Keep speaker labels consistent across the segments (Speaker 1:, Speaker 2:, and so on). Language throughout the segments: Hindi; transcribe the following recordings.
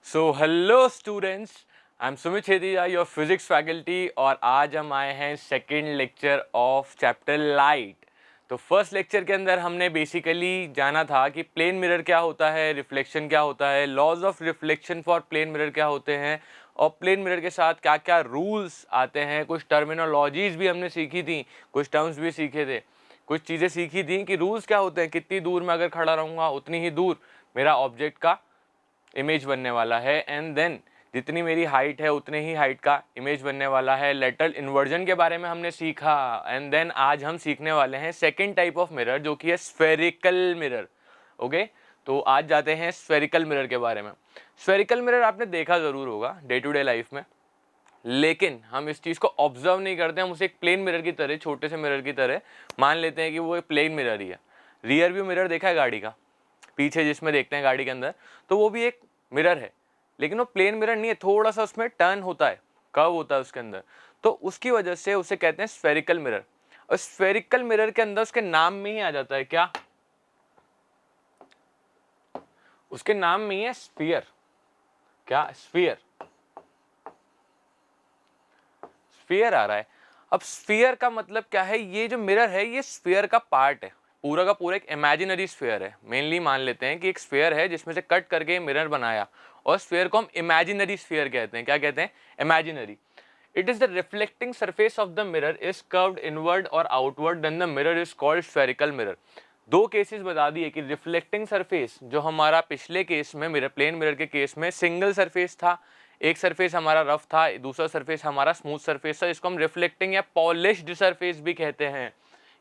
Speaker 1: So hello students, I am Sumit Chhedia, your physics faculty, और आज हम आए हैं second lecture of chapter light. तो फर्स्ट लेक्चर के अंदर हमने बेसिकली जाना था कि प्लेन मिरर क्या होता है, रिफ्लेक्शन क्या होता है, laws of reflection for plane mirror क्या होते हैं, और प्लेन मिरर के साथ क्या क्या रूल्स आते हैं। कुछ टर्मिनोलॉजीज भी हमने सीखी थी, कुछ टर्म्स भी सीखे थे, कुछ चीज़ें सीखी थी कि रूल्स क्या होते हैं, कितनी दूर मैं अगर खड़ा रहूँगा उतनी ही दूर मेरा ऑब्जेक्ट का इमेज बनने वाला है, एंड देन जितनी मेरी हाइट है उतने ही हाइट का इमेज बनने वाला है। लेटरल इन्वर्जन के बारे में हमने सीखा, एंड देन आज हम सीखने वाले हैं सेकंड टाइप ऑफ मिरर जो कि है स्फेरिकल मिरर। ओके, तो आज जाते हैं स्फेरिकल मिरर के बारे में। स्फेरिकल मिरर आपने देखा ज़रूर होगा डे टू डे लाइफ में, लेकिन हम इस चीज़ को ऑब्जर्व नहीं करते। हम उसे एक प्लेन मिरर की तरह, छोटे से मिरर की तरह मान लेते हैं कि वो एक प्लेन मिरर ही है। रियर व्यू मिरर देखा है गाड़ी का, पीछे जिसमें देखते हैं गाड़ी के अंदर, तो वो भी एक मिरर है, लेकिन वो प्लेन मिरर नहीं है, थोड़ा सा उसमें टर्न होता है, कर्व होता है उसके अंदर, तो उसकी वजह से उसे कहते हैं स्फेरिकल मिरर। और स्फेरिकल मिरर के अंदर उसके नाम में ही आ जाता है क्या, उसके नाम में ही है स्फीयर। क्या, स्फीयर, स्फीयर आ रहा है। अब स्फीयर का मतलब क्या है, ये जो मिरर है ये स्फीयर का पार्ट है, पूरा का पूरा एक इमेजिनरी स्फीयर है। मेनली मान लेते हैं कि एक स्फीयर है जिसमें से कट करके मिरर बनाया, और स्फीयर को हम इमेजिनरी स्फीयर कहते हैं। क्या कहते हैं, imaginary. It is the reflecting surface of the mirror is curved inward और outward, then the mirror is called spherical mirror. दो केसेस बता दिए कि रिफ्लेक्टिंग सरफेस जो हमारा पिछले केस में मिरर, प्लेन मिरर के केस में सिंगल सरफेस था, एक सरफेस हमारा रफ था, दूसरा सरफेस हमारा स्मूथ सरफेस था, इसको हम रिफ्लेक्टिंग या पॉलिश्ड सरफेस भी कहते हैं।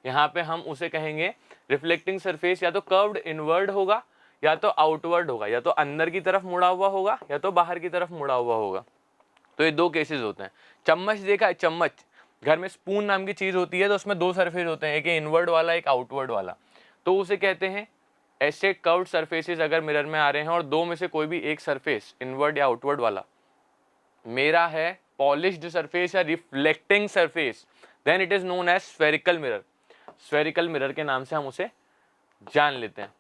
Speaker 1: यहाँ पे हम उसे कहेंगे रिफ्लेक्टिंग सरफेस या तो कर्व्ड इनवर्ड होगा या तो आउटवर्ड होगा, या तो अंदर की तरफ मुड़ा हुआ होगा या तो बाहर की तरफ मुड़ा हुआ होगा। तो ये दो केसेस होते हैं। चम्मच देखा है, चम्मच, घर में स्पून नाम की चीज होती है, तो उसमें दो सरफेस होते हैं, एक इनवर्ड वाला एक आउटवर्ड वाला। तो उसे कहते हैं ऐसे कर्व्ड सरफेसेस अगर मिरर में आ रहे हैं और दो में से कोई भी एक सरफेस इनवर्ड या आउटवर्ड वाला मेरा है पॉलिश्ड सरफेस या reflecting surface, then it is known as spherical mirror. Spherical mirror के नाम से हम उसे जान लेते हैं।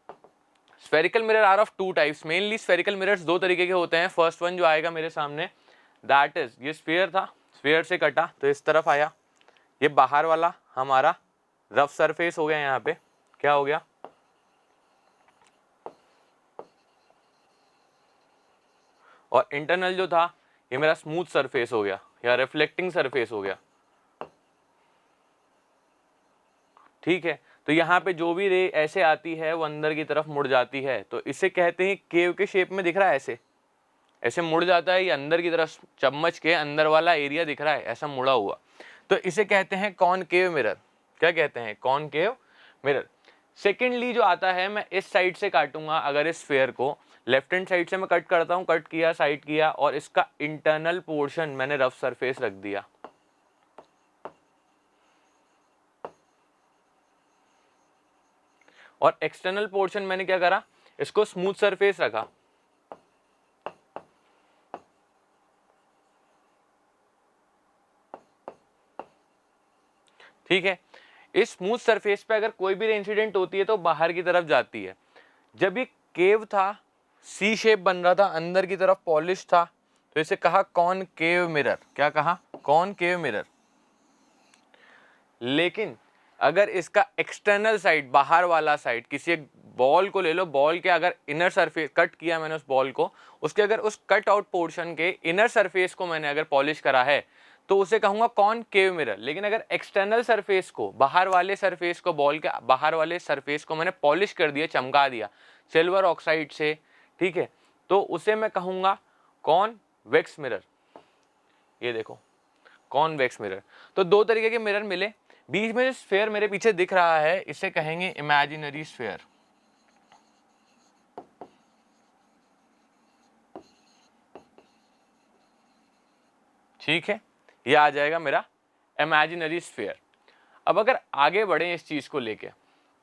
Speaker 1: Spherical mirror are of two types. Mainly spherical mirrors दो तरीके के होते हैं। फर्स्ट वन जो आएगा मेरे सामने, दैट इज, ये स्फीयर था, स्फीयर से कटा तो इस तरफ आया, ये बाहर वाला हमारा रफ सरफेस हो गया, यहाँ पे क्या हो गया, और इंटरनल जो था ये मेरा स्मूथ सरफेस हो गया या रिफ्लेक्टिंग सरफेस हो गया। ठीक है, तो यहाँ पे जो भी रे ऐसे आती है वो अंदर की तरफ मुड़ जाती है, तो इसे कहते हैं केव के शेप में दिख रहा है, ऐसे ऐसे मुड़ जाता है, ये अंदर की तरफ चम्मच के अंदर वाला एरिया दिख रहा है ऐसा मुड़ा हुआ, तो इसे कहते हैं कॉनकेव मिरर। क्या कहते हैं, कॉनकेव मिरर। सेकेंडली जो आता है, मैं इस साइड से काटूंगा, अगर इस स्फीयर को लेफ्ट हैंड साइड से मैं कट करता हूँ, कट किया, साइड किया, और इसका इंटरनल पोर्शन मैंने रफ सरफेस रख दिया, और एक्सटर्नल पोर्शन मैंने क्या करा, इसको स्मूथ सरफेस रखा। ठीक है, इस स्मूथ सरफेस पे अगर कोई भी इंसिडेंट होती है तो बाहर की तरफ जाती है। जब ये केव था, सी शेप बन रहा था, अंदर की तरफ पॉलिश था, तो इसे कहा कॉनकेव मिरर। क्या कहा, कॉनकेव मिरर। लेकिन अगर इसका एक्सटर्नल साइड, बाहर वाला साइड, किसी एक बॉल को ले लो, बॉल के अगर इनर सरफेस कट किया मैंने उस बॉल को, उसके अगर उस कट आउट पोर्शन के इनर सरफेस को मैंने अगर पॉलिश करा है तो उसे कहूंगा कॉनकेव मिरर। लेकिन अगर एक्सटर्नल सरफेस को, बाहर वाले सरफेस को, बॉल के बाहर वाले सरफेस को मैंने पॉलिश कर दिया, चमका दिया सिल्वर ऑक्साइड से, ठीक है, तो उसे मैं कहूंगा कॉनवेक्स मिरर। ये देखो, कॉनवेक्स मिरर। तो दो तरीके के मिरर मिले। बीच में जो स्फीयर मेरे पीछे दिख रहा है इसे कहेंगे इमेजिनरी स्फीयर। ठीक है, ये आ जाएगा मेरा इमेजिनरी स्फीयर। अब अगर आगे बढ़े इस चीज को लेके,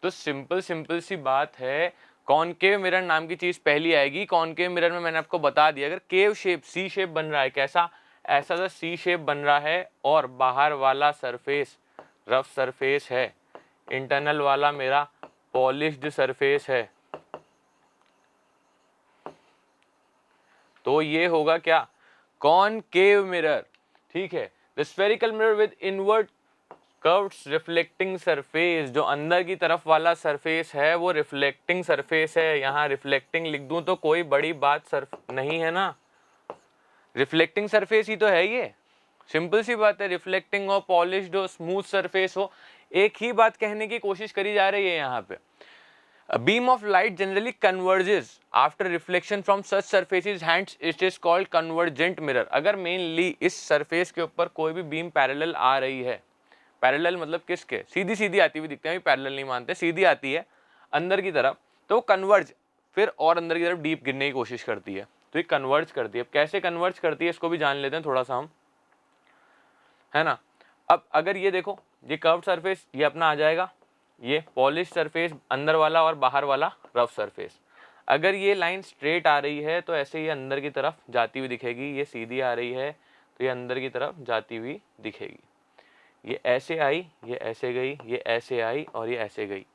Speaker 1: तो सिंपल सी बात है, कॉनकेव मिरर नाम की चीज पहली आएगी। कॉनकेव मिरर में मैंने आपको बता दिया, अगर केव शेप, सी शेप बन रहा है, कैसा, ऐसा सा सी शेप बन रहा है, और बाहर वाला सरफेस रफ सरफेस है, इंटरनल वाला मेरा पॉलिश्ड सरफेस है तो ये होगा क्या, कॉनकेव मिरर। ठीक है, the spherical mirror with inward curved reflecting surface, जो अंदर की तरफ वाला सरफेस है वो रिफ्लेक्टिंग सरफेस है। यहाँ रिफ्लेक्टिंग लिख दूं तो कोई बड़ी बात नहीं है ना, रिफ्लेक्टिंग सरफेस ही तो है ये, सिंपल सी बात है। रिफ्लेक्टिंग हो, पॉलिश्ड हो, स्मूथ सरफेस हो, एक ही बात कहने की कोशिश करी जा रही है यहाँ पे। A beam of light generally converges after reflection from such surfaces, hence it is called convergent mirror। अगर मेनली इस सरफेस के ऊपर कोई भी बीम पैरेलल आ रही है, पैरेलल मतलब किसके, सीधी सीधी आती हुई दिखते हैं, पैरेलल नहीं मानते, सीधी आती है अंदर की तरफ, तो कन्वर्ज फिर और अंदर की तरफ डीप गिरने की कोशिश करती है, तो ये कन्वर्ज करती है। अब कैसे कन्वर्ज करती है इसको भी जान लेते हैं थोड़ा सा हम, है ना। अब अगर ये देखो, ये कर्व्ड सरफेस ये अपना आ जाएगा, ये पॉलिश सरफेस अंदर वाला और बाहर वाला रफ सरफेस। अगर ये लाइन स्ट्रेट आ रही है तो ऐसे ये अंदर की तरफ जाती हुई दिखेगी, ये सीधी आ रही है तो ये अंदर की तरफ जाती हुई दिखेगी। ये ऐसे आई, ये ऐसे गई, ये ऐसे आई और ये ऐसे गई,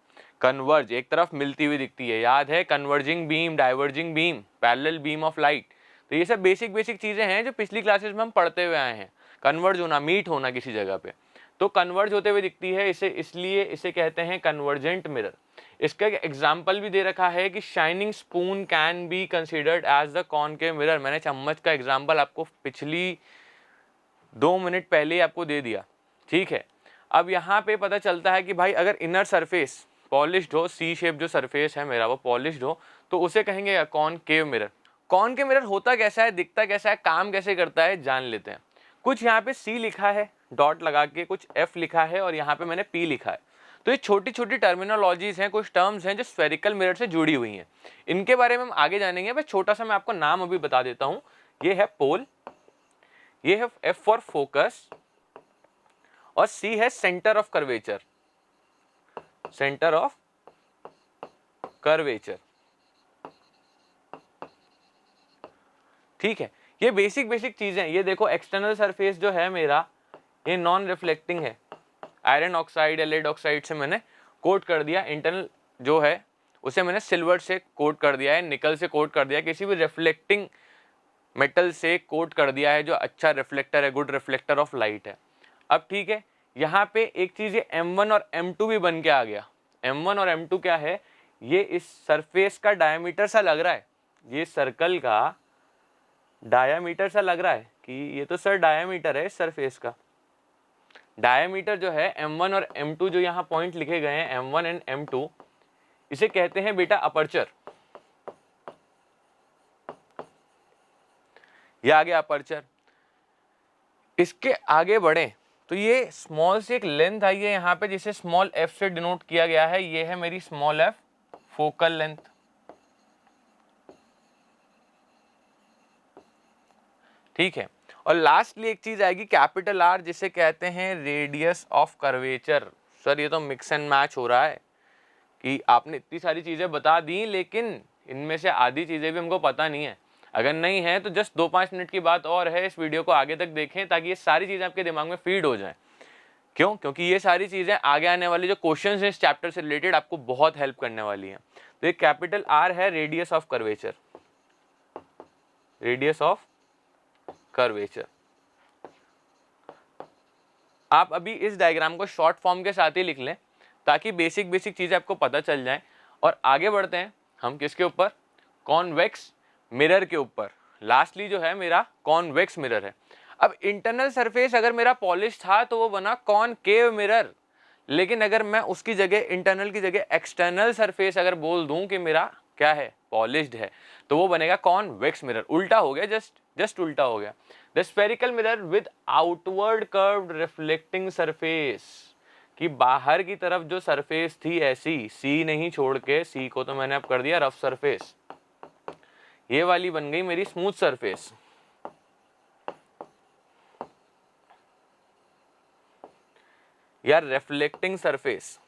Speaker 1: कन्वर्ज, एक तरफ मिलती हुई दिखती है। याद है converging beam, diverging beam, parallel beam of light, तो ये सब बेसिक बेसिक चीजें हैं जो पिछली क्लासेस में हम पढ़ते हुए आए हैं। कन्वर्ज होना, मीट होना किसी जगह पे, तो कन्वर्ज होते हुए दिखती है इसे, इसलिए इसे कहते हैं कन्वर्जेंट मिरर। इसका एग्जाम्पल भी दे रखा है कि shining spoon can be considered as the concave mirror. मैंने चम्मच का एग्जाम्पल आपको पिछली 2 मिनट पहले ही आपको दे दिया। ठीक है, अब यहाँ पे पता चलता है कि भाई अगर इनर सरफेस पॉलिश्ड हो, सी शेप जो सरफेस है मेरा वो पॉलिश्ड हो, तो उसे कहेंगे कॉनकेव मिरर। कॉनकेव मिरर होता कैसा है, दिखता कैसा है, काम कैसे करता है, जान लेते हैं। कुछ यहाँ पे सी लिखा है डॉट लगा के, कुछ एफ लिखा है और यहाँ पे मैंने पी लिखा है, तो ये छोटी छोटी टर्मिनोलॉजीज हैं, कुछ टर्म्स हैं जो स्फेरिकल मिरर से जुड़ी हुई हैं। इनके बारे में हम आगे जानेंगे, बस छोटा सा मैं आपको नाम अभी बता देता हूँ। ये है पोल, ये है एफ फॉर फोकस, और सी है centre of curvature, centre of curvature. ठीक है, ये बेसिक बेसिक चीजें। ये देखो एक्सटर्नल सरफेस जो है मेरा ये नॉन रिफ्लेक्टिंग है, आयरन ऑक्साइड या लेड ऑक्साइड से मैंने कोट कर दिया। इंटरनल जो है उसे मैंने सिल्वर से कोट कर दिया है, निकल से कोट कर दिया है, किसी भी रिफ्लेक्टिंग मेटल से कोट कर दिया है जो अच्छा रिफ्लेक्टर है, गुड रिफ्लेक्टर ऑफ लाइट है। अब ठीक है, यहाँ पे एक चीज ये M1 और M2 भी बन के आ गया। M1 और M2 क्या है, ये इस सरफेस का डायमीटर सा लग रहा है, ये सर्कल का डायमीटर सा लग रहा है कि ये तो सर डायमीटर है इस सरफेस का। डायमीटर जो है M1 और M2 जो यहाँ पॉइंट लिखे गए हैं M1 एंड M2, इसे कहते हैं बेटा अपर्चर। ये आ गया अपर्चर। इसके आगे बढ़े तो ये स्मॉल से एक लेंथ आई है यहाँ पे जिसे स्मॉल f से डिनोट किया गया है, ये है मेरी स्मॉल f फोकल लेंथ। ठीक है, और लास्टली एक चीज आएगी कैपिटल R, जिसे कहते हैं रेडियस ऑफ कर्वेचर। सर ये तो मिक्स एंड मैच हो रहा है कि आपने इतनी सारी चीजें बता दी लेकिन इनमें से आधी चीजें भी हमको पता नहीं है। अगर नहीं है तो जस्ट 2-5 मिनट की बात और है, इस वीडियो को आगे तक देखें ताकि ये सारी चीजें आपके दिमाग में फीड हो जाएं। क्यों? क्योंकि ये सारी चीजें आगे आने वाली जो क्वेश्चंस हैं इस चैप्टर से रिलेटेड आपको बहुत हेल्प करने वाली हैं। तो ये कैपिटल R है radius of curvature, radius of curvature. आप अभी इस डायग्राम को शॉर्ट फॉर्म के साथ ही लिख लें ताकि बेसिक बेसिक चीजें आपको पता चल जाएं। और आगे बढ़ते हैं हम किसके ऊपर, कॉन्वेक्स मिरर के ऊपर। लास्टली जो है मेरा कॉन्वेक्स मिरर है। अब इंटरनल सरफेस अगर मेरा पॉलिश था तो वो बना कॉनकेव मिरर, लेकिन अगर मैं उसकी जगह इंटरनल की जगह एक्सटर्नल सरफेस अगर बोल दूं कि मेरा क्या है, पॉलिश्ड है, तो वो बनेगा कॉन्वेक्स मिरर। उल्टा हो गया, जस्ट उल्टा हो गया। The spherical mirror with outward curved reflecting surface, कि बाहर की तरफ जो सरफेस थी ऐसी, सी नहीं छोड़ के, सी को तो मैंने अब कर दिया रफ सरफेस, ये वाली बन गई मेरी स्मूथ सरफेस। या रिफ्लेक्टिंग सरफेस।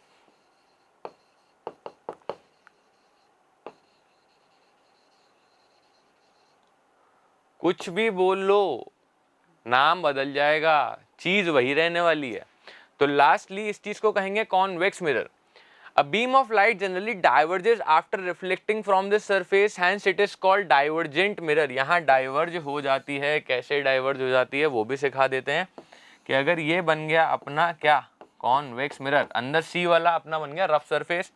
Speaker 1: कुछ भी बोल लो, नाम बदल जाएगा, चीज वही रहने वाली है। तो लास्टली इस चीज को कहेंगे convex mirror. A beam of light generally diverges after reflecting from the surface, hence it is called divergent mirror. यहाँ डाइवर्ज हो जाती है, कैसे डाइवर्ज हो जाती है वो भी सिखा देते हैं कि अगर ये बन गया अपना क्या कॉन्वेक्स मिरर, अंदर सी वाला अपना बन गया रफ सरफेस,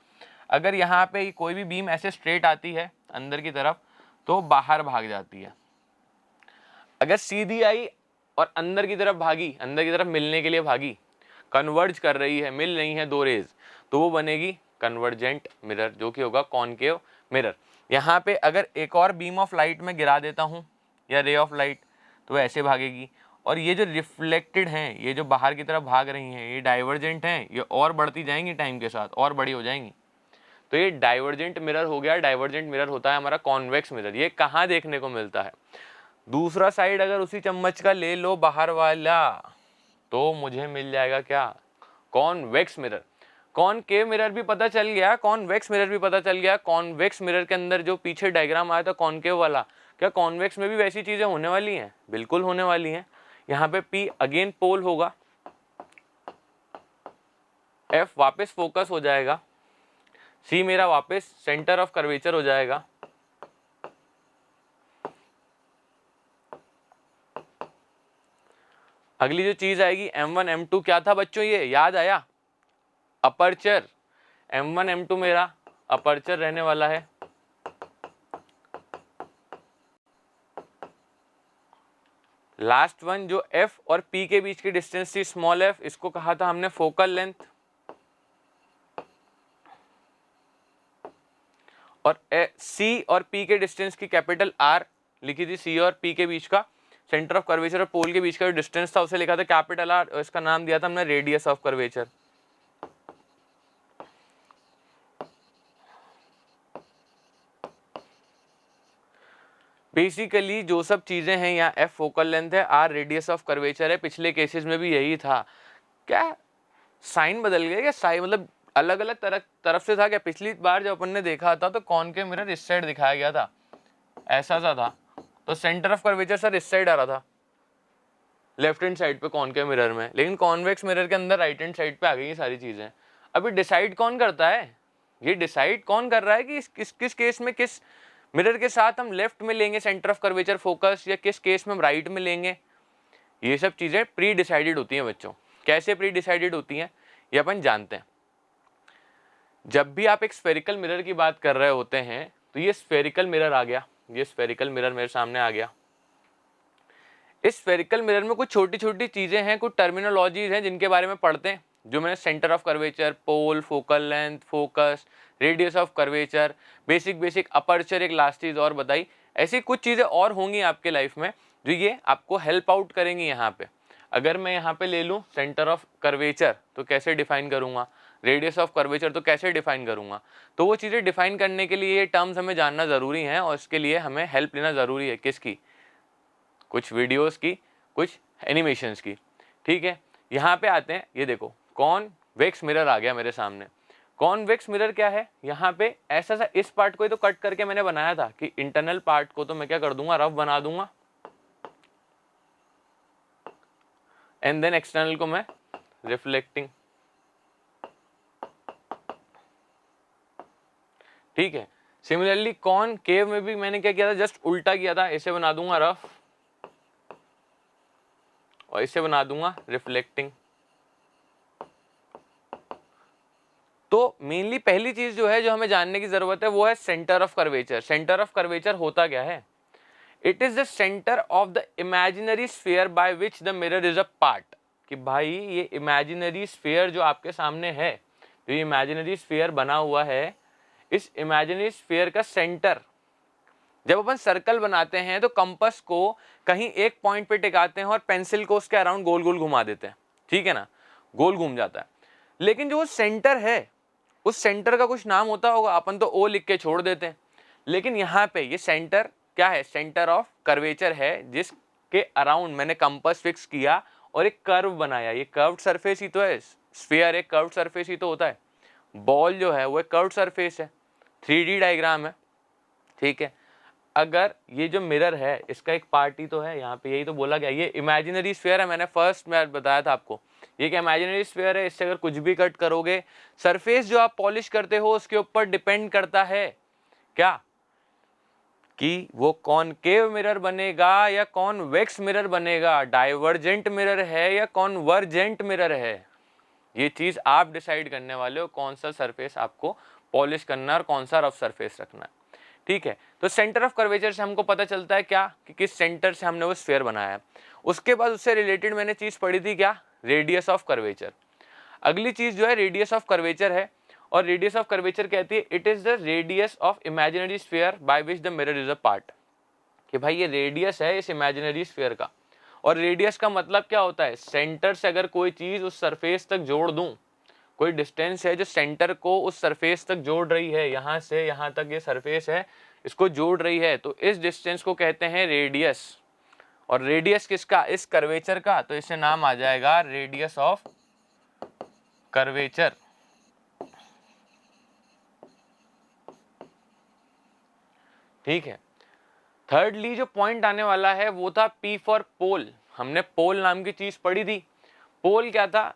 Speaker 1: अगर यहाँ पे कोई भी बीम ऐसे स्ट्रेट आती है अंदर की तरफ तो बाहर भाग जाती है, अगर सीधी आई और अंदर की तरफ भागी, अंदर की तरफ मिलने के लिए भागी, कन्वर्ज कर रही है, मिल रही है दो रेज, तो वो बनेगी कन्वर्जेंट मिरर, जो कि होगा कॉनकेव मिरर। यहाँ पे अगर एक और बीम ऑफ लाइट में गिरा देता हूँ या रे ऑफ लाइट तो ऐसे भागेगी, और ये जो रिफ्लेक्टेड हैं, ये जो बाहर की तरफ भाग रही हैं, ये डाइवर्जेंट हैं, ये और बढ़ती जाएंगी टाइम के साथ, और बड़ी हो जाएंगी, तो ये डाइवर्जेंट मिरर हो गया। डाइवर्जेंट मिरर होता है हमारा कॉन्वेक्स मिरर। ये कहाँ देखने को मिलता है? दूसरा साइड अगर उसी चम्मच का ले लो बाहर वाला तो मुझे मिल जाएगा क्या? Convex mirror. कॉनकेव मिरर भी पता चल गया, कॉन्वेक्स मिरर भी पता चल गया। कॉन्वेक्स मिरर के अंदर जो पीछे डायग्राम आया था कॉनकेव वाला, क्या कॉन्वेक्स में भी वैसी चीजें होने वाली हैं? बिल्कुल होने वाली हैं। यहाँ पे P अगेन पोल होगा, F वापस फोकस हो जाएगा, C मेरा वापस सेंटर ऑफ कर्वेचर हो जाएगा, अगली जो चीज आएगी M1 M2 क्या था बच्चों? ये याद आया? अपर्चर। M1 M2 मेरा अपर्चर रहने वाला है। लास्ट वन जो F और P के बीच की डिस्टेंस थी स्मॉल f, इसको कहा था हमने फोकल लेंथ, और C और P के डिस्टेंस की कैपिटल R लिखी थी। C और P के बीच का सेंटर ऑफ कर्वेचर और पोल के बीच का जो डिस्टेंस था उसे लिखा था कैपिटल R, और इसका नाम दिया था हमने रेडियस ऑफ कर्वेचर। बेसिकली जो सब चीजें हैं, यहाँ F फोकल लेंथ है, R रेडियस ऑफ कर्वेचर है। पिछले केसेस में भी यही था। क्या साइन बदल गया? क्या साइन मतलब अलग अलग तरफ से था क्या? पिछली बार जब अपन ने देखा था तो कॉनकेव मिरर इस साइड दिखाया गया था, ऐसा सा था, तो सेंटर ऑफ कर्वेचर सर इस साइड आ रहा था लेफ्ट हैंड साइड पे कॉनकेव मिरर में, लेकिन कॉन्वेक्स मिरर के अंदर राइट हैंड साइड पे आ गई ये सारी चीजें। अभी डिसाइड कौन करता है? ये डिसाइड कौन कर रहा है कि किस केस में किस मिरर के साथ हम लेफ्ट में लेंगे सेंटर ऑफ कर्वेचर फोकस, या किस केस में हम राइट में लेंगे? ये सब चीजें प्री डिसाइडेड होती हैं बच्चों। कैसे प्री डिसाइडेड होती हैं ये अपन जानते हैं। जब भी आप एक स्फेरिकल मिरर की बात कर रहे होते हैं तो ये स्फेरिकल मिरर आ गया, ये स्फेरिकल मिरर मेरे सामने आ गया। इस स्फेरिकल मिरर में कुछ छोटी छोटी चीजें हैं, कुछ टर्मिनोलॉजीज हैं जिनके बारे में पढ़ते हैं, जो मैंने centre of curvature, pole, focal length, focus, radius of curvature, basic aperture, एक लास्ट चीज और बताई। ऐसी कुछ चीजें और होंगी आपके लाइफ में जो ये आपको हेल्प आउट करेंगी। यहाँ पे अगर मैं यहाँ पे ले लूँ सेंटर ऑफ कर्वेचर तो कैसे डिफाइन करूंगा, रेडियस ऑफ कर्वेचर तो कैसे डिफाइन करूंगा, तो वो चीजें डिफाइन करने के लिए ये टर्म्स हमें जानना जरूरी है, और इसके लिए हमें हेल्प लेना जरूरी है। किसकी? कुछ वीडियोस की, कुछ एनिमेशंस की। ठीक है, यहाँ पे आते हैं। ये देखो कॉन्वेक्स मिरर आ गया मेरे सामने। कॉन्वेक्स मिरर क्या है? यहाँ पे ऐसा सा इस पार्ट को ही तो कट करके मैंने बनाया था कि इंटरनल पार्ट को तो मैं क्या कर दूंगा, रफ बना दूंगा, एंड देन एक्सटर्नल को मैं रिफ्लेक्टिंग। ठीक है, सिमिलरली कॉनकेव में भी मैंने क्या किया था, जस्ट उल्टा किया था। इसे बना दूंगा रफ और इसे बना दूंगा रिफ्लेक्टिंग। तो मेनली पहली चीज जो है जो हमें जानने की जरूरत है वो है centre of curvature. Centre of curvature होता क्या है? It is the centre of the imaginary sphere by which the mirror is a part. कि भाई ये इमेजिनरी स्फीयर जो आपके सामने है, जो ये इमेजिनरी स्फीयर बना हुआ है, इस इमेजिनरी स्फीयर का सेंटर, जब अपन सर्कल बनाते हैं तो कंपास को कहीं एक पॉइंट पे टिकाते हैं और पेंसिल को उसके अराउंड गोल गोल घुमा देते हैं, ठीक है ना, गोल घूम जाता है। लेकिन जो वो सेंटर है, उस सेंटर का कुछ नाम होता होगा, अपन तो ओ लिख के छोड़ देते हैं। लेकिन यहाँ पे ये सेंटर क्या है? सेंटर ऑफ कर्वेचर है, जिसके अराउंड मैंने कंपास फिक्स किया और एक कर्व बनाया। ये कर्व्ड सरफेस ही तो है, स्फीयर एक कर्व्ड सरफेस ही तो होता है। बॉल जो है वो एक कर्व्ड सरफेस है, 3D डायग्राम है, ठीक है। अगर ये जो मिरर है इसका एक पार्ट ही तो है, यहाँ पे यही तो बोला गया, ये इमेजिनरी स्फीयर है। मैंने फर्स्ट में बताया था आपको ये एक इमेजिनरी स्फीयर है, इससे अगर कुछ भी कट करोगे, सरफेस जो आप पॉलिश करते हो उसके ऊपर डिपेंड करता है क्या, कि वो कॉनकेव मिरर बनेगा या कॉन्वेक्स मिरर बनेगा, डाइवर्जेंट मिरर है या कॉन्वर्जेंट मिरर है। ये चीज आप डिसाइड करने वाले हो कौन सा सरफेस आपको पॉलिश करना है और कौन सा रफ सरफेस रखना है, ठीक है। तो सेंटर ऑफ कर्वेचर से हमको पता चलता है क्या, कि किस सेंटर से हमने वो स्फीयर बनाया है। उसके बाद उससे रिलेटेड मैंने चीज पढ़ी थी क्या, रेडियस ऑफ कर्वेचर। अगली चीज जो है रेडियस ऑफ कर्वेचर है, और रेडियस ऑफ कर्वेचर कहती है it is the radius of imaginary sphere by which the mirror is a part, कि भाई ये रेडियस है इस इमेजिनरी स्फीयर का। और रेडियस का मतलब क्या होता है, सेंटर से अगर कोई चीज उस सरफेस तक जोड़ दूं, कोई डिस्टेंस है जो सेंटर को उस सरफेस तक जोड़ रही है, यहां से यहां तक ये सरफेस है, इसको जोड़ रही है, तो इस डिस्टेंस को कहते हैं रेडियस। और रेडियस किसका, इस कर्वेचर का, तो इससे नाम आ जाएगा रेडियस ऑफ कर्वेचर। ठीक है। थर्डली जो पॉइंट आने वाला है वो था P फॉर पोल। हमने पोल नाम की चीज पढ़ी थी। पोल क्या था,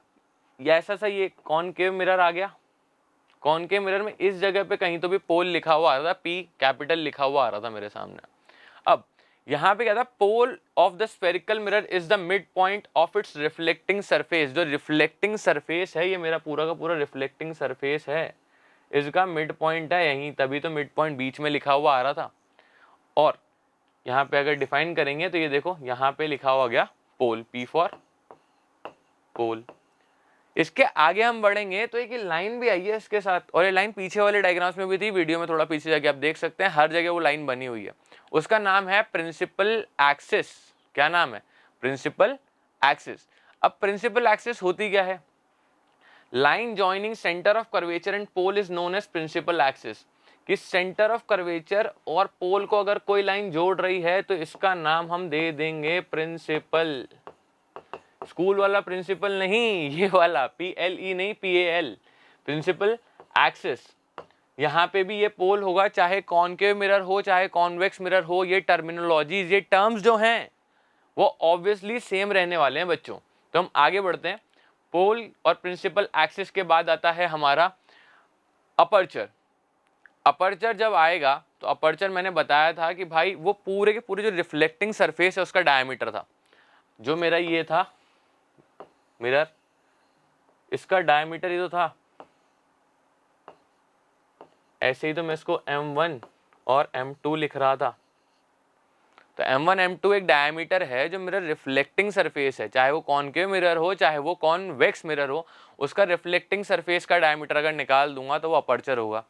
Speaker 1: ये ऐसा सा ये कॉनकेव मिरर आ गया, कॉनकेव मिरर में इस जगह पे कहीं तो भी पोल लिखा हुआ आ रहा था, P कैपिटल लिखा हुआ आ रहा था मेरे सामने। अब यहाँ पे क्या था, pole of the spherical mirror is the mid point of its reflecting surface. जो रिफ्लेक्टिंग सरफेस है, ये मेरा पूरा का पूरा रिफ्लेक्टिंग सरफेस है, इसका मिड पॉइंट है यहीं, तभी तो मिड पॉइंट बीच में लिखा हुआ आ रहा था। और यहाँ पे अगर डिफाइन करेंगे तो ये देखो यहाँ पे लिखा हुआ गया पोल, P फॉर पोल। इसके आगे हम बढ़ेंगे तो एक लाइन भी आई है इसके साथ, और ये लाइन पीछे वाले डायग्राम्स में भी थी, वीडियो में थोड़ा पीछे जाके आप देख सकते हैं, हर जगह वो लाइन बनी हुई है। उसका नाम है प्रिंसिपल एक्सिस। क्या नाम है, प्रिंसिपल एक्सिस। अब प्रिंसिपल एक्सिस होती क्या है, line joining centre of curvature and pole is known as principal axis. कि सेंटर ऑफ कर्वेचर और पोल को अगर कोई लाइन जोड़ रही है तो इसका नाम हम दे देंगे प्रिंसिपल। स्कूल वाला प्रिंसिपल नहीं, ये वाला PLE नहीं, PAL, प्रिंसिपल एक्सिस। यहाँ पे भी ये पोल होगा, चाहे कॉनकेव मिरर हो चाहे कॉन्वेक्स मिरर हो, ये टर्मिनोलॉजीज, ये टर्म्स जो हैं वो ऑब्वियसली सेम रहने वाले हैं बच्चों। तो हम आगे बढ़ते हैं। पोल और प्रिंसिपल एक्सिस के बाद आता है हमारा अपर्चर। अपर्चर जब आएगा तो अपर्चर मैंने बताया था कि भाई वो पूरे के पूरे जो रिफ्लेक्टिंग सरफेस है उसका डायमीटर था। जो मेरा ये था मिरर, इसका डायमीटर ये तो था, ऐसे ही तो मैं इसको M1 और M2 लिख रहा था। तो M1 M2 एक डायमीटर है जो मिरर रिफ्लेक्टिंग सरफेस है, चाहे वो कॉनकेव मिरर हो चाहे वो कॉन्वेक्स मिरर हो, उसका रिफ्लेक्टिंग सरफेस का डायमीटर अगर निकाल दूंगा तो वो अपर्चर होगा।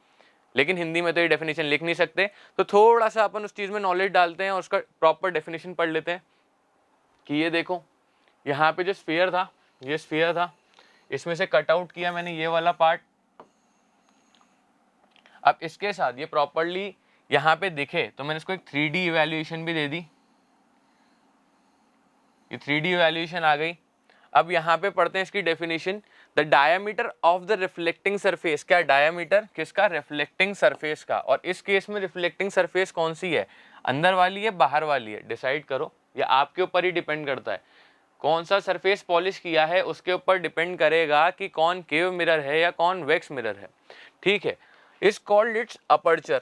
Speaker 1: लेकिन हिंदी में तो ये डेफिनेशन लिख नहीं सकते, तो थोड़ा सा अपन उस चीज में नॉलेज डालते हैं और उसका प्रॉपर डेफिनेशन पढ़ लेते हैं। कि ये देखो यहाँ पे जो स्फीयर था, ये स्फीयर था, इसमें से कट आउट किया मैंने ये वाला पार्ट। अब इसके साथ ये प्रॉपरली यहाँ पे दिखे तो मैंने इसको एक 3D इवैल्यूएशन भी दे दी, ये 3D इवैल्यूएशन आ गई। अब यहाँ पे पढ़ते हैं इसकी definition. The diameter of the reflecting surface, क्या डायमीटर किसका, रिफ्लेक्टिंग सरफेस का। और इस केस में रिफ्लेक्टिंग सरफेस कौन सी है, अंदर वाली है बाहर वाली है, डिसाइड करो, ये आपके ऊपर ही डिपेंड करता है। कौन सा सरफेस पॉलिश किया है उसके ऊपर डिपेंड करेगा कि कॉनकेव मिरर है या कॉन्वेक्स मिरर है, ठीक है। Is called its aperture.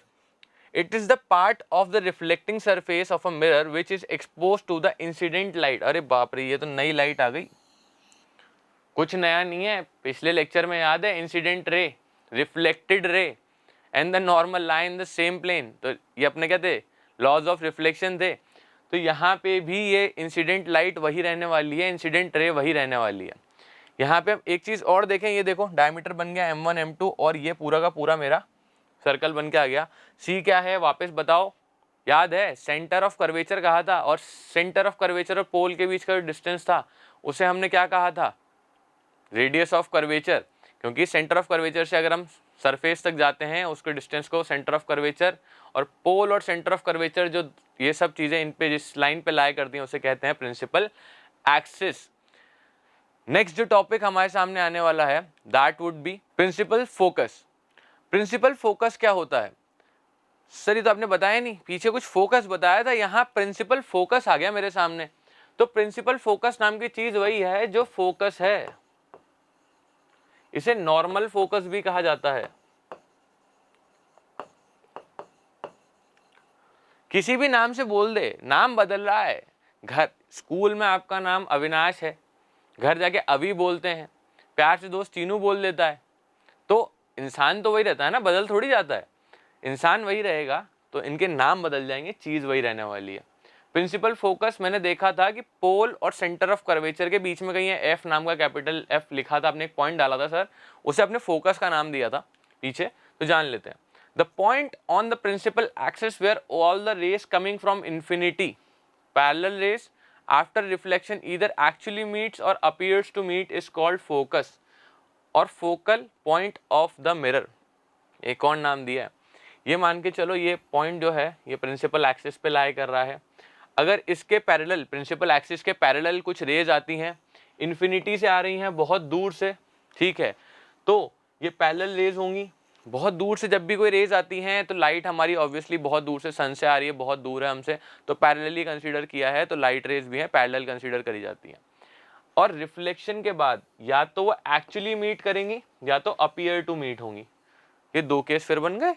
Speaker 1: It is the part of the reflecting surface of a mirror which is expose to the incident light. अरे बाप रे, ये तो नई लाइट आ गई, कुछ नया नहीं है। पिछले लेक्चर में याद है, incident ray, reflected ray and the normal line the same plane, तो ये अपने क्या थे, लॉज ऑफ रिफ्लेक्शन थे। तो यहाँ पे भी ये इंसिडेंट लाइट वही रहने वाली है, इंसिडेंट रे वही रहने वाली है। यहाँ पे हम एक चीज और देखें, ये देखो डायमीटर बन गया M1 M2 और ये पूरा का पूरा मेरा सर्कल बन के आ गया। C क्या है वापस बताओ, याद है सेंटर ऑफ कर्वेचर कहा था, और सेंटर ऑफ कर्वेचर और पोल के बीच का जो डिस्टेंस था उसे हमने क्या कहा था, रेडियस ऑफ कर्वेचर। क्योंकि सेंटर ऑफ कर्वेचर से अगर हम सरफेस तक जाते हैं उसके डिस्टेंस को सेंटर ऑफ कर्वेचर, और पोल और सेंटर ऑफ कर्वेचर जो ये सब चीजें इन पे जिस लाइन पे लाया करती हैं उसे कहते हैं प्रिंसिपल एक्सिस। नेक्स्ट जो टॉपिक हमारे सामने आने वाला है that would be principal focus. Principal focus क्या होता है सर, ये तो आपने बताया नहीं, पीछे कुछ फोकस बताया था, यहाँ प्रिंसिपल फोकस आ गया मेरे सामने। तो प्रिंसिपल फोकस नाम की चीज वही है जो फोकस है, इसे नॉर्मल फोकस भी कहा जाता है। किसी भी नाम से बोल दे, नाम बदल रहा है। घर स्कूल में आपका नाम अविनाश है, घर जाके अभी बोलते हैं, प्यार से दोस्त चीनू बोल देता है, तो इंसान तो वही रहता है ना, बदल थोड़ी जाता है। इंसान वही रहेगा, तो इनके नाम बदल जाएंगे, चीज वही रहने वाली है। प्रिंसिपल फोकस मैंने देखा था कि पोल और सेंटर ऑफ कर्वेचर के बीच में कहीं एफ नाम का कैपिटल एफ लिखा था, आपने एक पॉइंट डाला था सर, उसे अपने फोकस का नाम दिया था पीछे, तो जान लेते हैं। The point on the principal axis where all the rays coming from infinity parallel rays after reflection either actually meets और appears to meet is called focus और focal point of the mirror. एक और नाम दिया है। ये मान के चलो ये पॉइंट जो है ये प्रिंसिपल एक्सिस पे लाई कर रहा है। अगर इसके पैरेलल, प्रिंसिपल एक्सिस के पैरेलल कुछ रेज आती हैं, इन्फिनिटी से आ रही हैं, बहुत दूर से, ठीक है, तो ये पैरेलल रेज होंगी। बहुत दूर से जब भी कोई रेज आती हैं तो लाइट हमारी ऑब्वियसली बहुत दूर से सन से आ रही है, बहुत दूर है हमसे, तो पैरेलली कंसीडर किया है, तो लाइट रेज भी है पैरेलल कंसीडर करी जाती है। और रिफ्लेक्शन के बाद या तो वो एक्चुअली मीट करेंगी या तो अपीयर टू मीट होंगी। ये दो केस फिर बन गए।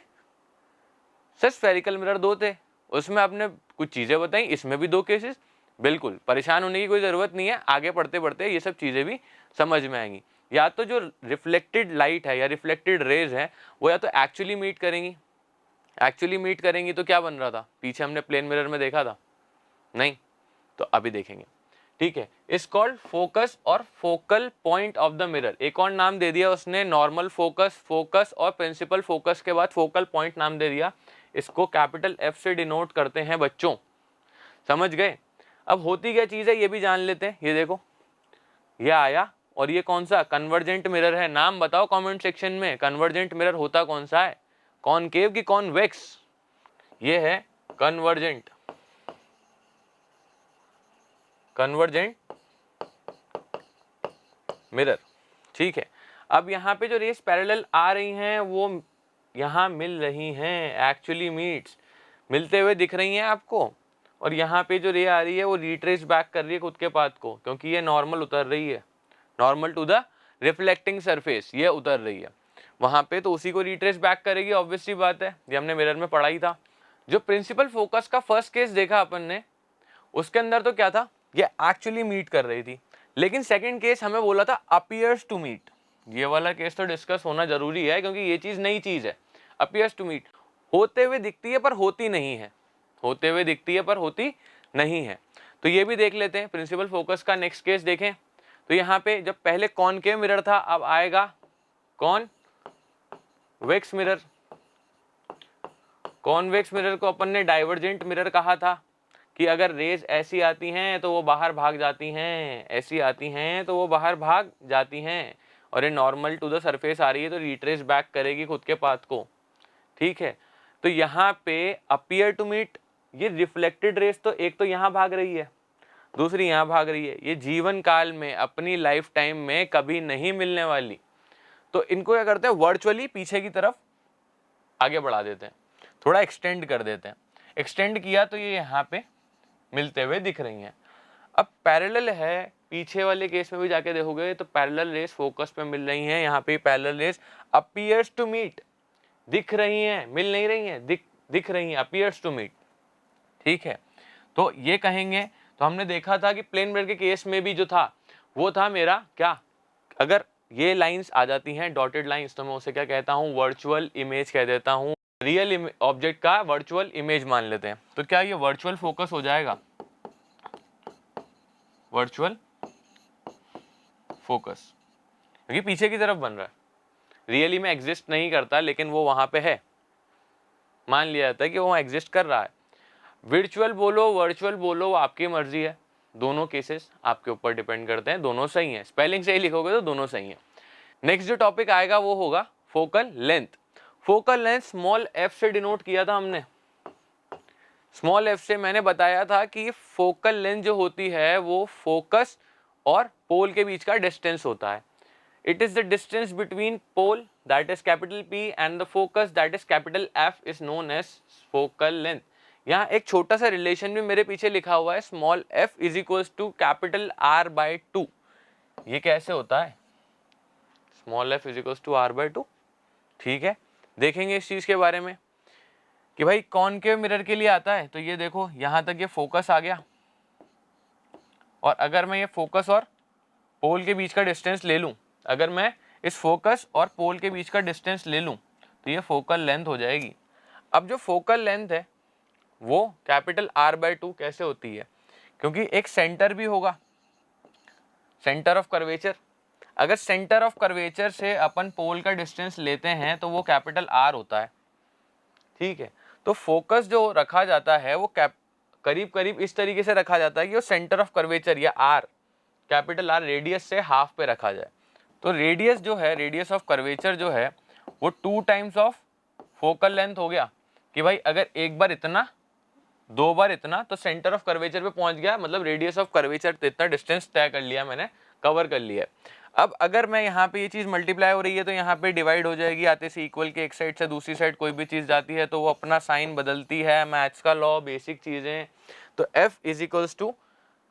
Speaker 1: सर स्फेरिकल मिरर दो थे, उसमें आपने कुछ चीजें बताई, इसमें भी दो केसेस। बिल्कुल परेशान होने की कोई जरूरत नहीं है, आगे पढ़ते पढ़ते ये सब चीजें भी समझ में आएंगी। या तो जो रिफ्लेक्टेड लाइट है या रिफ्लेक्टेड रेज है वो या तो एक्चुअली मीट करेंगी, एक्चुअली मीट करेंगी तो क्या बन रहा था, पीछे हमने प्लेन मिरर में देखा था, नहीं तो अभी देखेंगे, ठीक है। इस कॉल्ड फोकस और focal point of the mirror. एक और नाम दे दिया उसने, नॉर्मल फोकस, फोकस और प्रिंसिपल फोकस के बाद फोकल पॉइंट नाम दे दिया। इसको कैपिटल एफ से डिनोट करते हैं बच्चों, समझ गए। अब होती क्या चीज है ये भी जान लेते हैं। ये देखो ये आया और ये कौन सा कन्वर्जेंट मिरर है, नाम बताओ कमेंट सेक्शन में। कन्वर्जेंट मिरर होता कौन सा है, कॉनकेव की कॉन्वेक्स? ये है कन्वर्जेंट, कन्वर्जेंट मिरर, ठीक है। अब यहाँ पे जो रेस पैरेलल आ रही हैं वो यहाँ मिल रही हैं, एक्चुअली मीट्स, मिलते हुए दिख रही हैं आपको। और यहाँ पे जो रे आ रही है वो रिट्रेस बैक कर रही है खुद के पाथ को, क्योंकि ये नॉर्मल उतर रही है, normal to the reflecting surface ये उतर रही है वहाँ पे, तो उसी को रिट्रेस बैक करेगी, ऑब्वियसली बात है, ये हमने मिरर में पढ़ा ही था। जो प्रिंसिपल फोकस का फर्स्ट केस देखा अपन ने, उसके अंदर तो क्या था, ये एक्चुअली मीट कर रही थी, लेकिन सेकंड केस हमें बोला था अपीयर्स टू मीट। ये वाला केस तो डिस्कस होना जरूरी है क्योंकि ये चीज नई चीज है। अपीयर्स टू मीट, होते हुए दिखती है पर होती नहीं है, होते हुए दिखती है पर होती नहीं है, तो ये भी देख लेते हैं। प्रिंसिपल फोकस का नेक्स्ट केस देखें तो यहाँ पे जब पहले कॉनकेव मिरर था, अब आएगा कॉनवेक्स मिरर। कॉन्वेक्स मिरर को अपन ने डाइवर्जेंट मिरर कहा था कि अगर रेज ऐसी आती हैं तो वो बाहर भाग जाती हैं, ऐसी आती हैं तो वो बाहर भाग जाती हैं, और ये नॉर्मल टू द सरफेस आ रही है तो रिट्रेस बैक करेगी खुद के पाथ को, ठीक है। तो यहाँ पे अपीयर टू मीट, ये रिफ्लेक्टेड रेस तो एक तो यहाँ भाग रही है, दूसरी यहाँ भाग रही है, ये जीवन काल में अपनी लाइफ टाइम में कभी नहीं मिलने वाली, तो इनको क्या करते हैं वर्चुअली पीछे की तरफ आगे बढ़ा देते हैं, थोड़ा एक्सटेंड कर देते हैं। एक्सटेंड किया तो ये यहाँ पे मिलते हुए दिख रही हैं। अब पैरेलल है, पीछे वाले केस में भी जाके देखोगे तो पैरेलल रेस फोकस पे मिल रही हैं, यहाँ पे parallel rays appears to meet दिख रही हैं, मिल नहीं रही हैं, दिख रही हैं, अपीयर्स टू मीट, ठीक है। तो ये कहेंगे, तो हमने देखा था कि प्लेन मिरर के केस में भी जो था वो था मेरा क्या, अगर ये लाइंस आ जाती हैं डॉटेड लाइंस तो मैं उसे क्या कहता हूँ, वर्चुअल इमेज कह देता हूँ। रियल ऑब्जेक्ट का वर्चुअल इमेज मान लेते हैं, तो क्या ये वर्चुअल फोकस हो जाएगा, वर्चुअल फोकस, क्योंकि पीछे की तरफ बन रहा है, रियली में एग्जिस्ट नहीं करता लेकिन वो वहां पे है, मान लिया जाता है कि वो एग्जिस्ट कर रहा है। वर्चुअल बोलो वर्चुअल बोलो, वो आपकी मर्जी है, दोनों केसेस आपके ऊपर डिपेंड करते हैं, दोनों सही हैं, स्पेलिंग सही लिखोगे तो दोनों सही हैं। नेक्स्ट जो टॉपिक आएगा वो होगा focal length. Focal length small F से डिनोट किया था हमने, स्मॉल एफ से मैंने बताया था कि फोकल लेंथ जो होती है वो फोकस और पोल के बीच का डिस्टेंस होता है। It is the distance between pole that is capital P and the focus that is capital F is known as focal length. यहाँ एक छोटा सा रिलेशन भी मेरे पीछे लिखा हुआ है, small f is equal to capital R/2। ये कैसे होता है, small f is equals to r/2। ठीक है, देखेंगे इस चीज़ के बारे में कि भाई कॉनकेव मिरर के लिए आता है। तो ये देखो यहाँ तक ये फोकस आ गया, और अगर मैं ये फोकस और पोल के बीच का डिस्टेंस ले लूँ, अगर मैं इस फोकस और पोल के बीच का डिस्टेंस ले लूँ तो ये फोकल लेंथ हो जाएगी। अब जो फोकल लेंथ है वो कैपिटल R/2 कैसे होती है, क्योंकि एक सेंटर भी होगा, सेंटर ऑफ कर्वेचर। अगर सेंटर ऑफ कर्वेचर से अपन पोल का डिस्टेंस लेते हैं तो वो कैपिटल R होता है। ठीक है, तो फोकस जो रखा जाता है वो करीब करीब इस तरीके से रखा जाता है कि वो सेंटर ऑफ कर्वेचर या R, कैपिटल R रेडियस से हाफ पे रखा जाए। तो रेडियस जो है, रेडियस ऑफ कर्वेचर जो है वो 2 टाइम्स ऑफ फोकल लेंथ हो गया कि भाई अगर एक बार इतना, दो बार इतना, तो सेंटर ऑफ कर्वेचर पे पहुंच गया, मतलब रेडियस ऑफ कर्वेचर इतना डिस्टेंस तय कर लिया मैंने, कवर कर लिया। अब अगर मैं यहाँ पे ये चीज़ मल्टीप्लाई हो रही है तो यहाँ पे डिवाइड हो जाएगी, आते से इक्वल के एक साइड से दूसरी साइड कोई भी चीज़ जाती है तो वो अपना साइन बदलती है, मैथ्स का लॉ, बेसिक चीज़ें। तो F is equals to